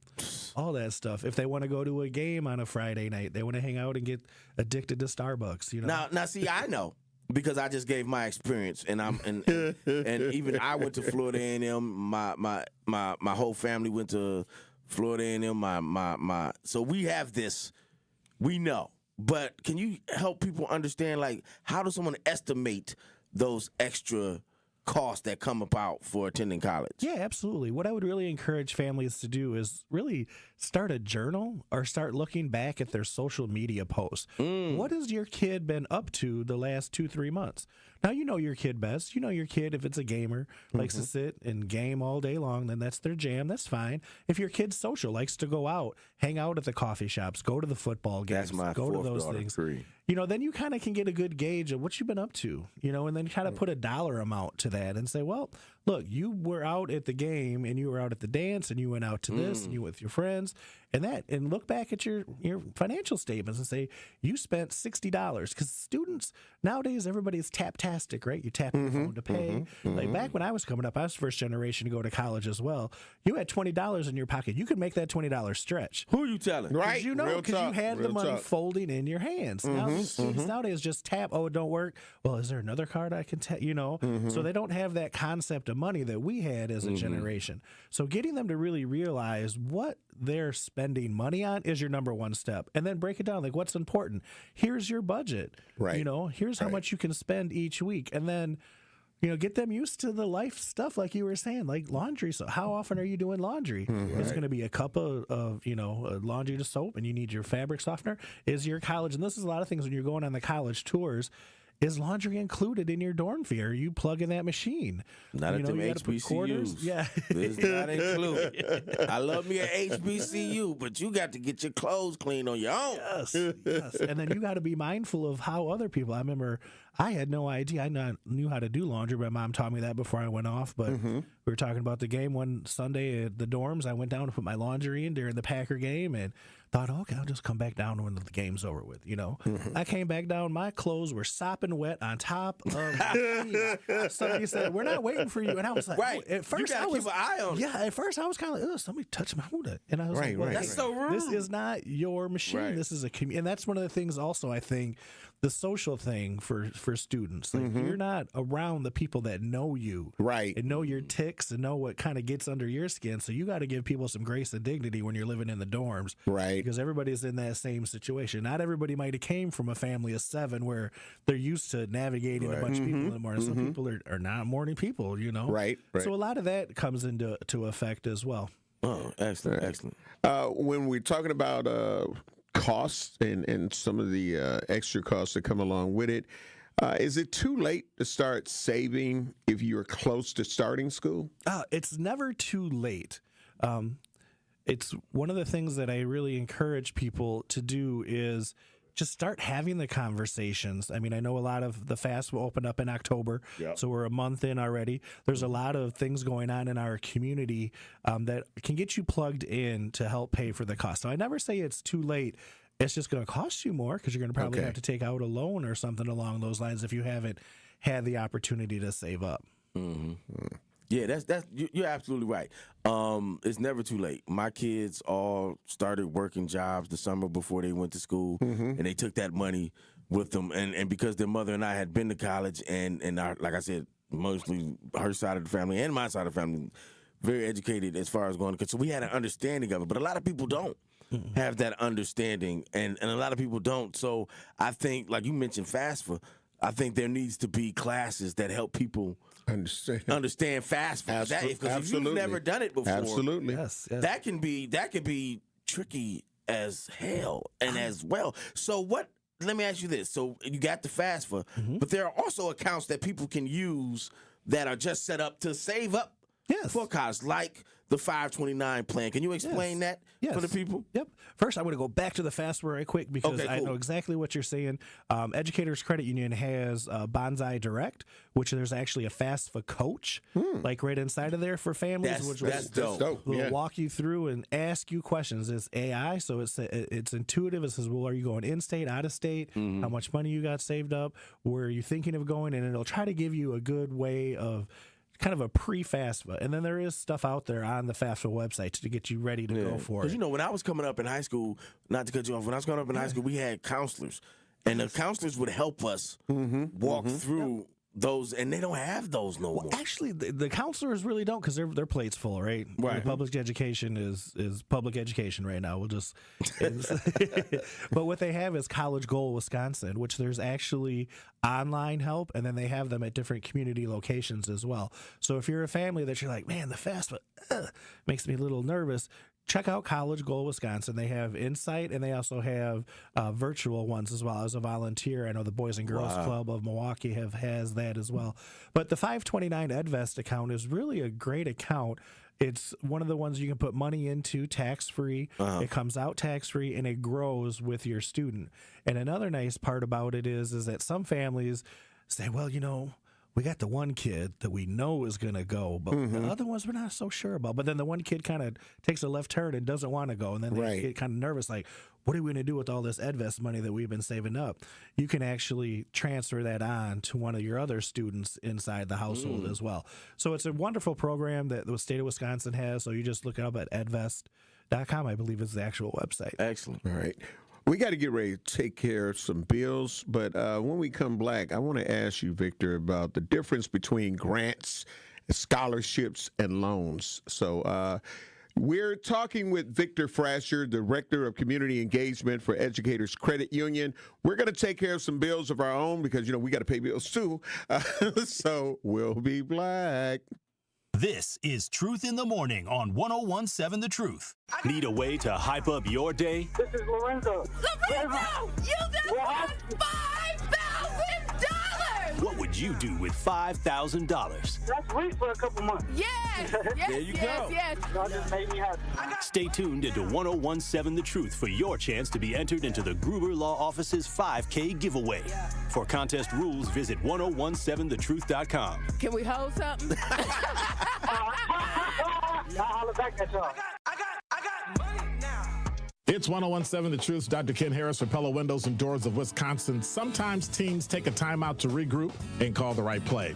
all that stuff. If they want to go to a game on a Friday night, they want to hang out and get addicted to Starbucks. Now, see, I know. Because I just gave my experience, and even I went to Florida A&M. My whole family went to Florida A&M. So we have this. We know, but can you help people understand, like, how does someone estimate those extra costs that come about for attending college? Yeah, absolutely. What I would really encourage families to do is really start a journal or start looking back at their social media posts. What has your kid been up to the last 2-3 months? Now, you know your kid best. You know your kid, if it's a gamer, likes to sit and game all day long, then that's their jam. That's fine. If your kid's social, likes to go out, hang out at the coffee shops, go to the football games, go to those things. Then you kind of can get a good gauge of what you've been up to, and then kind of put a dollar amount to that and say, well, look, you were out at the game and you were out at the dance and you went out to this and you were with your friends and look back at your financial statements and say, you spent $60. Because students, nowadays, everybody's tap-tastic, right? You tap your phone to pay. Like back when I was coming up, I was first generation to go to college as well. You had $20 in your pocket. You could make that $20 stretch. Who are you telling? Right. Because you had the money folding in your hands. Now, students nowadays just tap, oh, it don't work. Well, is there another card I can tap? So they don't have that concept of money that we had as a generation. So getting them to really realize what they're spending money on is your number one step. And then break it down. Like, what's important? Here's your budget. Right. Here's how much you can spend each week. And then, get them used to the life stuff, like you were saying, like laundry. So how often are you doing laundry? It's going to be a cup of laundry to soap, and you need your fabric softener. Is your college, and this is a lot of things when you're going on the college tours, is laundry included in your dorm fee? Are you plugging that machine? Not at them HBCUs. Yeah. It's not included. I love me an HBCU, but you got to get your clothes clean on your own. Yes. And then you got to be mindful of how other people. I remember I had no idea. I knew how to do laundry. My mom taught me that before I went off. But we were talking about the game one Sunday at the dorms. I went down to put my laundry in during the Packer game and thought, okay, I'll just come back down when the game's over with, I came back down. My clothes were sopping wet on top of the seat. Somebody said, we're not waiting for you. And I was like, right. At first, you got to keep an eye on it. Yeah, at first I was kind of like, somebody touched my hood. And I was like, well, that's so rude. This is not your machine. Right. This is a community. And that's one of the things also, I think, the social thing for students. Like, you're not around the people that know you. Right. And know your ticks and know what kind of gets under your skin. So you got to give people some grace and dignity when you're living in the dorms. Right. Because everybody's in that same situation. Not everybody might have came from a family of 7 where they're used to navigating a bunch of people in the morning. Some people are not morning people, Right. So a lot of that comes into effect as well. Oh, excellent, excellent. When we're talking about costs and some of the extra costs that come along with it, is it too late to start saving if you're close to starting school? It's never too late. It's one of the things that I really encourage people to do is just start having the conversations. I mean, I know a lot of the FAFSA will open up in October, so we're a month in already. There's a lot of things going on in our community that can get you plugged in to help pay for the cost. So I never say it's too late. It's just going to cost you more because you're going to probably have to take out a loan or something along those lines if you haven't had the opportunity to save up. Yeah, that's you're absolutely right. It's never too late. My kids all started working jobs the summer before they went to school, and they took that money with them. And because their mother and I had been to college, and our, like I said, mostly her side of the family and my side of the family, very educated as far as going. So we had an understanding of it, but a lot of people don't have that understanding, and a lot of people don't. So I think, like you mentioned, FAFSA, I think there needs to be classes that help people understand FAFSA. Because if you've never done it before, that can be tricky as hell and as well. So what? Let me ask you this. So you got the FAFSA, but there are also accounts that people can use that are just set up to save up for college, like the 529 plan. Can you explain that for the people? Yep. First, I'm going to go back to the FAFSA right quick because I know exactly what you're saying. Educators Credit Union has Bonsai Direct, which there's actually a FAFSA coach, like right inside of there for families. That's dope. Will walk you through and ask you questions. It's AI, so it's intuitive. It says, well, are you going in-state, out-of-state? How much money you got saved up? Where are you thinking of going? And it'll try to give you a good way of kind of a pre-FAFSA. And then there is stuff out there on the FAFSA website to get you ready to go for it. Because, when I was coming up in high school, not to cut you off, when I was coming up in high school, we had counselors. And the counselors would help us walk through those, and they don't have those no more. Actually, the counselors really don't, because their plate's full, right? Public education is public education right now. But what they have is College Goal Wisconsin, which there's actually online help, and then they have them at different community locations as well. So if you're a family that you're like, man, the FAFSA makes me a little nervous, check out College Goal Wisconsin. They have Insight, and they also have virtual ones as well. As a volunteer, I know the Boys and Girls Club of Milwaukee has that as well. But the 529 EdVest account is really a great account. It's one of the ones you can put money into tax-free. It comes out tax-free, and it grows with your student. And another nice part about it is that some families say, well, we got the one kid that we know is going to go, but the other ones we're not so sure about. But then the one kid kind of takes a left turn and doesn't want to go. And then they get kind of nervous, like, what are we going to do with all this EdVest money that we've been saving up? You can actually transfer that on to one of your other students inside the household as well. So it's a wonderful program that the state of Wisconsin has. So you just look it up at edvest.com, I believe is the actual website. Excellent. All right. We got to get ready to take care of some bills, but when we come back, I want to ask you, Victor, about the difference between grants, scholarships, and loans. So we're talking with Victor Frasher, Director of Community Engagement for Educators Credit Union. We're going to take care of some bills of our own because, we got to pay bills too. So we'll be back. This is Truth in the Morning on 101.7 The Truth. Need a way to hype up your day? This is Lorenzo. Lorenzo, you just won $5,000! What would you do with $5,000? That's sweet for a couple months. Yes! There you go. Yes. That just made me happy. Stay tuned into 101.7 The Truth for your chance to be entered into the Gruber Law Office's 5K giveaway. For contest rules, visit 1017thetruth.com. Can we hold something? Y'all holler back at y'all. I got money now. It's 101.7 The Truth. Dr. Ken Harris for Pella Windows and Doors of Wisconsin. Sometimes teams take a timeout to regroup and call the right play.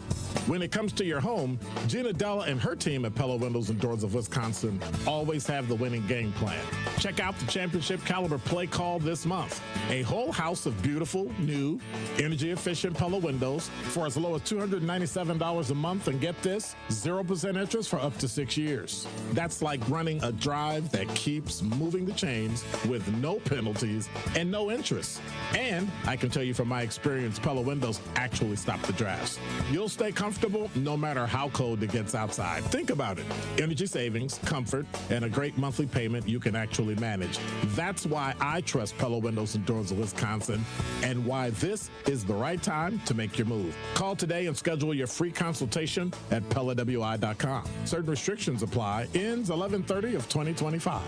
When it comes to your home, Gina Della and her team at Pella Windows and Doors of Wisconsin always have the winning game plan. Check out the championship caliber play call this month. A whole house of beautiful, new, energy-efficient Pella windows for as low as $297 a month. And get this, 0% interest for up to 6 years. That's like running a drive that keeps moving the chains with no penalties and no interest. And I can tell you from my experience, Pella Windows actually stop the drafts. You'll stay comfortable no matter how cold it gets outside. Think about it. Energy savings, comfort, and a great monthly payment you can actually manage. That's why I trust Pella Windows and Doors of Wisconsin and why this is the right time to make your move. Call today and schedule your free consultation at PellaWI.com. Certain restrictions apply. Ends 11/30 of 2025.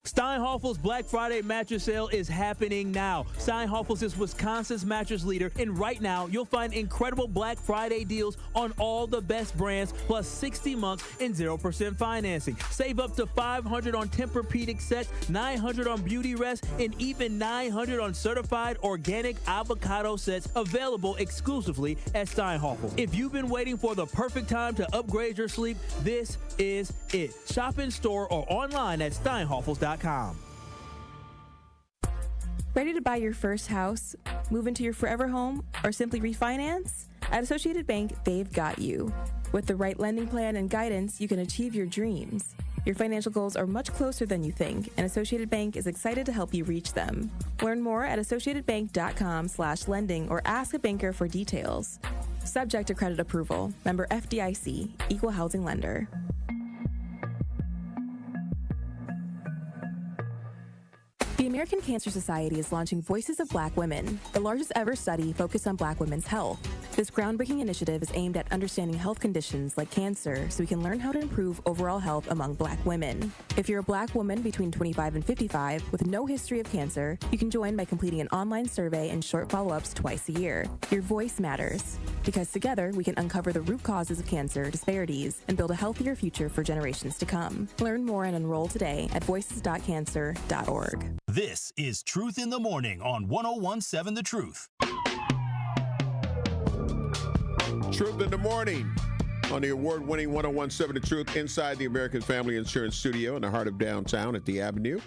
Steinhoffel's Black Friday mattress sale is happening now. Steinhoffel's is Wisconsin's mattress leader, and right now you'll find incredible Black Friday deals on all the best brands, plus 60 months and 0% financing. Save up to $500 on Tempur-Pedic sets, $900 on Beauty Rest, and even $900 on certified organic avocado sets available exclusively at Steinhoffel. If you've been waiting for the perfect time to upgrade your sleep, this is it. Shop in store or online at steinhoffels.com. Ready to buy your first house, move into your forever home, or simply refinance? At Associated Bank, they've got you. With the right lending plan and guidance, you can achieve your dreams. Your financial goals are much closer than you think, and Associated Bank is excited to help you reach them. Learn more at associatedbank.com/lending or ask a banker for details. Subject to credit approval. Member FDIC. Equal housing lender. The American Cancer Society is launching Voices of Black Women, the largest ever study focused on Black women's health. This groundbreaking initiative is aimed at understanding health conditions like cancer so we can learn how to improve overall health among Black women. If you're a Black woman between 25 and 55 with no history of cancer, you can join by completing an online survey and short follow-ups twice a year. Your voice matters, because together we can uncover the root causes of cancer disparities and build a healthier future for generations to come. Learn more and enroll today at voices.cancer.org. This is Truth in the Morning on 101.7 The Truth. Truth in the Morning on the award-winning 101.7 The Truth inside the American Family Insurance Studio in the heart of downtown at the Avenue.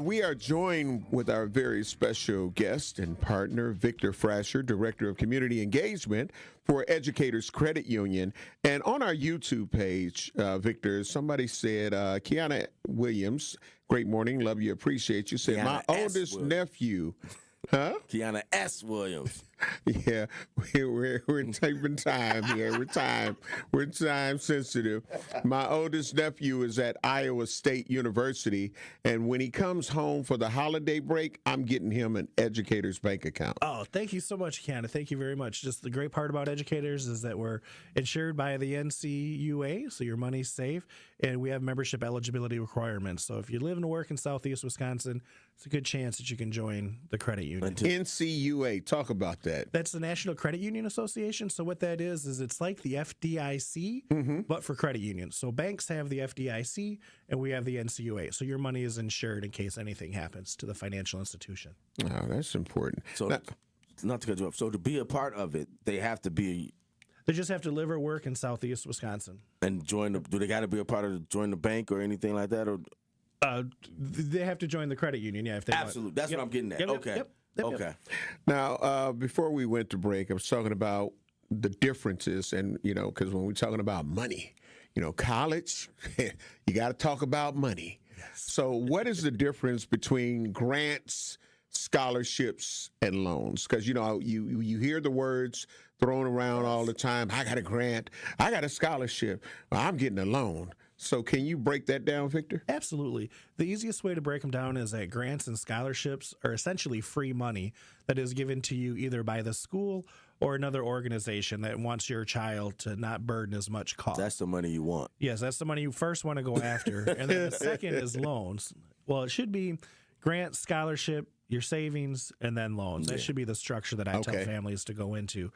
We are joined with our very special guest and partner, Victor Frasher, Director of Community Engagement for Educators Credit Union. And on our YouTube page, Victor, somebody said, Kiana Williams, great morning, love you, appreciate you, said, Kiana my oldest nephew. Huh? Kiana S. Williams. Yeah, we're taking time here. We're time sensitive. My oldest nephew is at Iowa State University, and when he comes home for the holiday break, I'm getting him an Educators bank account. Oh, thank you so much, Kiana. Thank you very much. Just the great part about Educators is that we're insured by the NCUA, so your money's safe, and we have membership eligibility requirements. So if you live and work in Southeast Wisconsin, it's a good chance that you can join the credit union. NCUA, talk about that. That's the National Credit Union Association. So what that is it's like the FDIC, but for credit unions. So banks have the FDIC, and we have the NCUA. So your money is insured in case anything happens to the financial institution. Oh, that's important. So, not to cut you off, so to be a part of it, they have to be... They just have to live or work in Southeast Wisconsin. And do they got to be a part of join the bank or anything like that? Or they have to join the credit union, yeah. If they Absolutely. Want. That's what I'm getting at. Okay. Okay. Now, before we went to break, I was talking about the differences, and because when we're talking about money, college, you got to talk about money. Yes. So, what is the difference between grants, scholarships, and loans? Because you hear the words thrown around all the time. I got a grant. I got a scholarship. I'm getting a loan. So can you break that down, Victor? Absolutely. The easiest way to break them down is that grants and scholarships are essentially free money that is given to you either by the school or another organization that wants your child to not burden as much cost. That's the money you want. Yes, that's the money you first want to go after. And then the second is loans. Well, it should be grant, scholarship, your savings, and then loans. That should be the structure that I tell families to go into.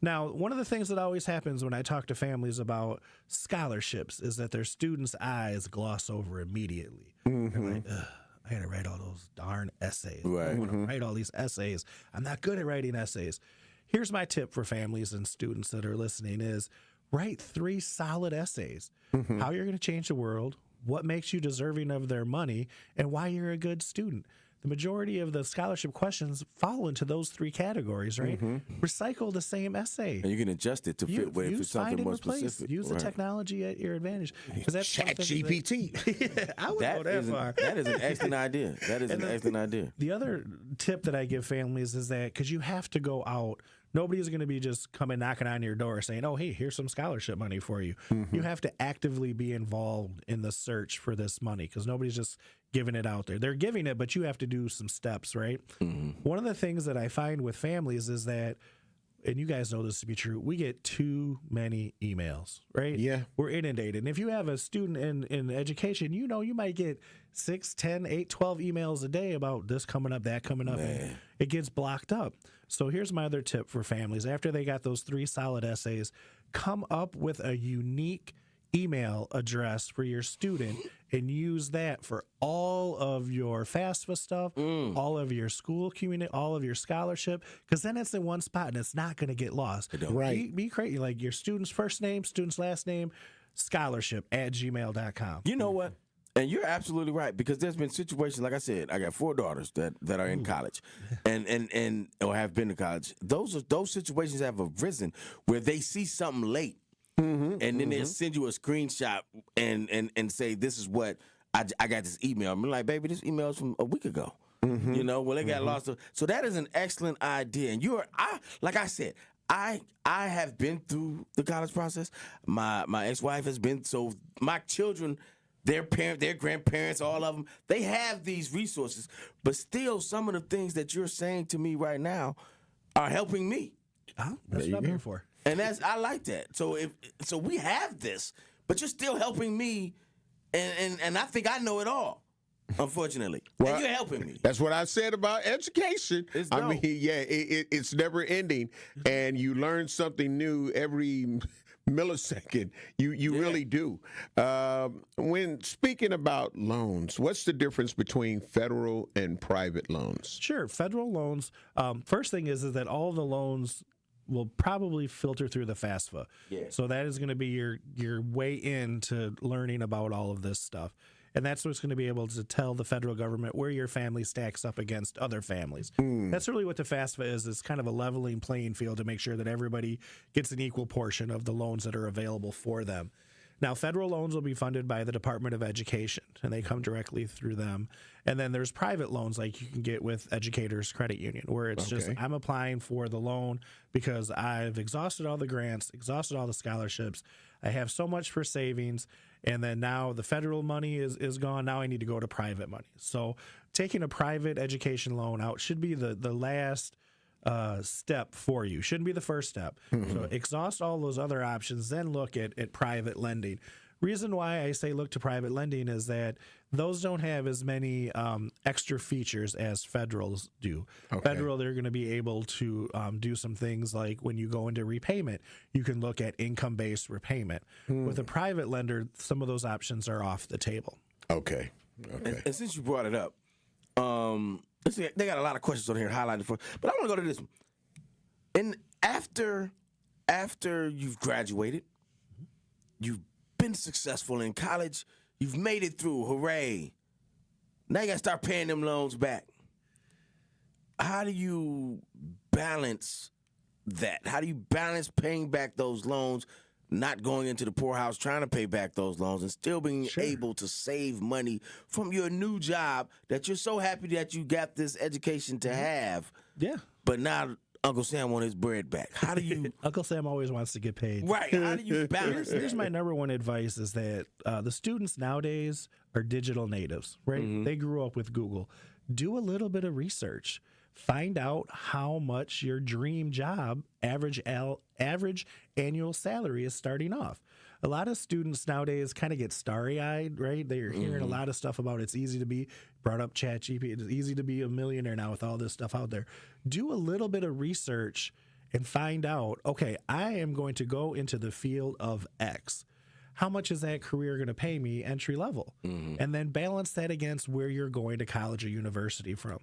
Now, one of the things that always happens when I talk to families about scholarships is that their students' eyes gloss over immediately. They're like, I got to write all those darn essays. Right. I'm going to write all these essays. I'm not good at writing essays. Here's my tip for families and students that are listening is write 3 solid essays. How you're going to change the world, what makes you deserving of their money, and why you're a good student. The majority of the scholarship questions fall into those 3 categories, right? Recycle the same essay. And you can adjust it to fit if it's something more specific. Use the technology at your advantage. Chat GPT. I would go that far. That is an excellent idea. That is an excellent idea. The other tip that I give families is that because you have to go out, nobody's going to be just coming knocking on your door saying, oh, hey, here's some scholarship money for you. You have to actively be involved in the search for this money because nobody's just giving it out there. They're giving it, but you have to do some steps, right? One of the things that I find with families is that, and you guys know this to be true, we get too many emails, right? Yeah. We're inundated. And if you have a student in education, you might get 6, 10, 8, 12 emails a day about this coming up, that coming up. And it gets blocked up. So here's my other tip for families. After they got those 3 solid essays, come up with a unique email address for your student and use that for all of your FAFSA stuff, all of your school community, all of your scholarship, because then it's in one spot and it's not going to get lost. Right. Be crazy. Like your student's first name, student's last name, scholarship@gmail.com. You know what? And you're absolutely right, because there's been situations, like I said, I got 4 daughters that are in college and or have been to college. Those situations have arisen where they see something late. And then they'll send you a screenshot and say, this is what I got this email. I'm like, baby, this email is from a week ago. Well, they got lost. So that is an excellent idea. And like I said, I have been through the college process. My ex-wife has been, so my children their grandparents, all of them, they have these resources. But still, some of the things that you're saying to me right now are helping me. That's what I'm here for. And I like that. So we have this, but you're still helping me, and I think I know it all. Unfortunately, well, and you're helping me. That's what I said about education. I mean, it's never ending, and you learn something new every millisecond. You really do. When speaking about loans, what's the difference between federal and private loans? Sure, federal loans. First thing is that all the loans will probably filter through the FAFSA. Yeah. So that is going to be your way into learning about all of this stuff. And that's what's going to be able to tell the federal government where your family stacks up against other families. That's really what the FAFSA is. It's kind of a leveling playing field to make sure that everybody gets an equal portion of the loans that are available for them. Now, federal loans will be funded by the Department of Education, and they come directly through them. And then there's private loans like you can get with Educators Credit Union, where it's just, I'm applying for the loan because I've exhausted all the grants, exhausted all the scholarships. I have so much for savings, and then now the federal money is gone. Now I need to go to private money. So taking a private education loan out should be the last step for you. Shouldn't be the first step. So exhaust all those other options, then look at private lending. Reason why I say look to private lending is that those don't have as many extra features as federals do. Federal, they're going to be able to do some things like when you go into repayment, you can look at income-based repayment. With a private lender, some of those options are off the table. Okay. And since you brought it up, they got a lot of questions on here highlighted for, but I want to go to this one. And after you've graduated, you've been successful in college, you've made it through, hooray. Now you got to start paying them loans back. How do you balance that? How do you balance paying back those loans, not going into the poorhouse, trying to pay back those loans, and still being able to save money from your new job that you're so happy that you got this education to have? Yeah. But now Uncle Sam wants his bread back. How do you... Uncle Sam always wants to get paid. Right. How do you balance that? Here's my number one advice is that the students nowadays are digital natives, right? They grew up with Google. Do a little bit of research. Find out how much your dream job average annual salary is starting off. A lot of students nowadays kind of get starry-eyed, right? They're hearing a lot of stuff about it's easy to be, brought up ChatGPT, it's easy to be a millionaire now with all this stuff out there. Do a little bit of research and find out, okay, I am going to go into the field of X. How much is that career going to pay me entry level? And then balance that against where you're going to college or university from.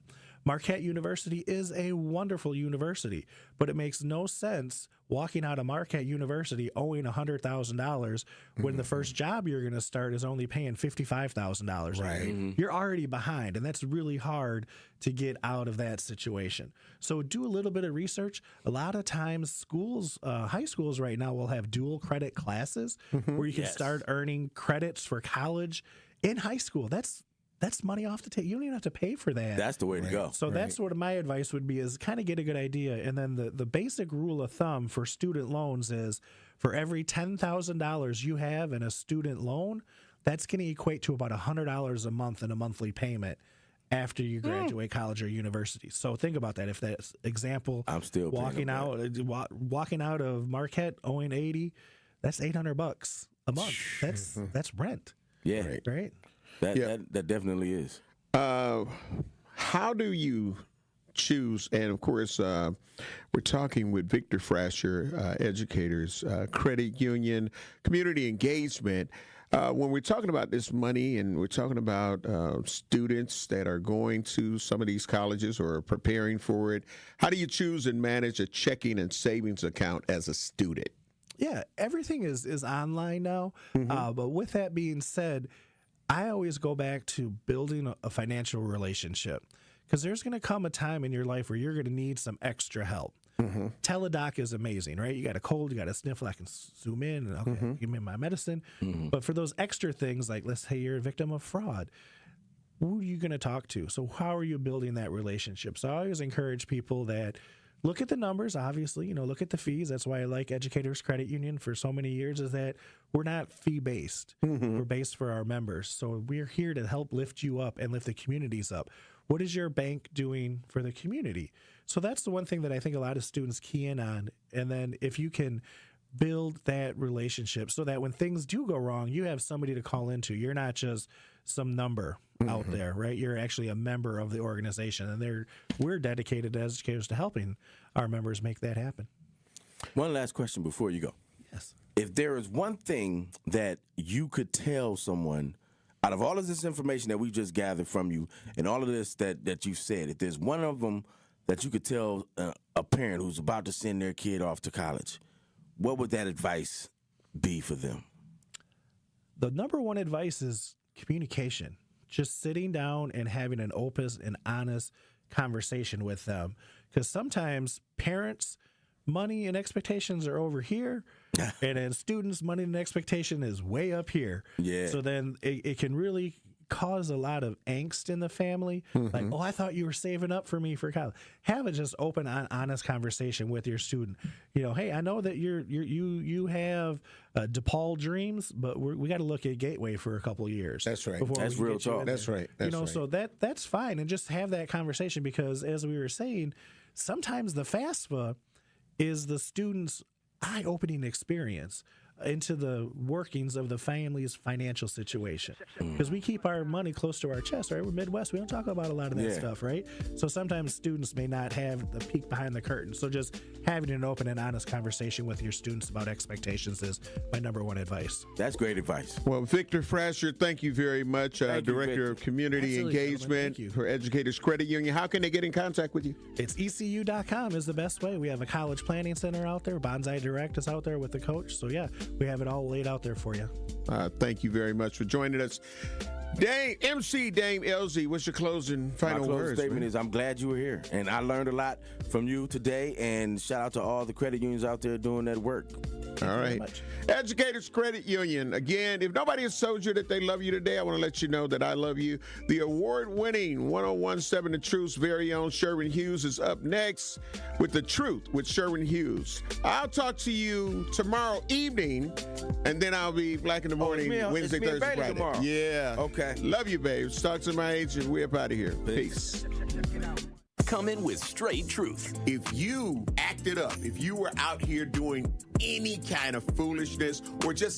Marquette University is a wonderful university, but it makes no sense walking out of Marquette University owing $100,000 when the first job you're going to start is only paying $55,000. Right. You're already behind, and that's really hard to get out of that situation. So do a little bit of research. A lot of times schools, high schools right now will have dual credit classes where you can start earning credits for college in high school. That's money off the table. You don't even have to pay for that. That's the way to go. So that's what my advice would be is kind of get a good idea. And then the basic rule of thumb for student loans is for every $10,000 you have in a student loan, that's going to equate to about $100 a month in a monthly payment after you graduate college or university. So think about that. If that's example, I'm still walking out of Marquette owing $80, that's $800 a month. That's rent. Yeah. Right. That definitely is. How do you choose? And of course, we're talking with Victor Frasher, Educators Credit Union, Community Engagement. When we're talking about this money and we're talking about students that are going to some of these colleges or preparing for it, how do you choose and manage a checking and savings account as a student? Yeah, everything is online now. But with that being said, I always go back to building a financial relationship because there's going to come a time in your life where you're going to need some extra help. Teladoc is amazing, right? You got a cold, you got a sniffle, I can zoom in and give me my medicine. But for those extra things, like let's say you're a victim of fraud, who are you going to talk to? So how are you building that relationship? So I always encourage people that look at the numbers, obviously, look at the fees. That's why I like Educators Credit Union for so many years, is that we're not fee-based. We're based for our members. So we're here to help lift you up and lift the communities up. What is your bank doing for the community? So that's the one thing that I think a lot of students key in on. And then if you can build that relationship so that when things do go wrong, you have somebody to call into. You're not just some number out there, right? You're actually a member of the organization, and we're dedicated as educators to helping our members make that happen. One last question before you go. Yes. If there is one thing that you could tell someone out of all of this information that we just gathered from you and all of this that you've said, if there's one of them that you could tell a parent who's about to send their kid off to college, what would that advice be for them? The number one advice is communication. Just sitting down and having an open and honest conversation with them. Because sometimes parents' money and expectations are over here, and then students' money and expectation is way up here. Yeah. So then it can really cause a lot of angst in the family. Like, oh, I thought you were saving up for me for college. Have a just open, honest conversation with your student. Hey, I know that you have DePaul dreams, but we got to look at Gateway for a couple of years. That's right. That's real talk. That's right. That's right. So that's fine, and just have that conversation, because as we were saying, sometimes the FAFSA is the student's eye-opening experience into the workings of the family's financial situation. Because we keep our money close to our chest, right? We're Midwest. We don't talk about a lot of that stuff, right? So sometimes students may not have the peek behind the curtain. So just having an open and honest conversation with your students about expectations is my number one advice. That's great advice. Well, Victor Frasher, thank you very much, Director of Community Engagement for Educators Credit Union. How can they get in contact with you? It's ECU.com is the best way. We have a college planning center out there. Bonsai Direct is out there with the coach. So, yeah, we have it all laid out there for you. Thank you very much for joining us. MC Dame Ellzey, what's your closing final My words? statement is I'm glad you were here, and I learned a lot from you today, and shout out to all the credit unions out there doing that work. All right. Educators Credit Union. Again, if nobody has told you that they love you today, I want to let you know that I love you. The award-winning 1017 The Truth's very own Sherwin Hughes is up next with The Truth with Sherwin Hughes. I'll talk to you tomorrow evening, and then I'll be Black in the Morning Wednesday, Thursday, Friday. Tomorrow. Yeah. Okay. Love you, babes. Talk to my agent. We're up out of here. Peace. Come in with straight truth. If you acted up, if you were out here doing any kind of foolishness or just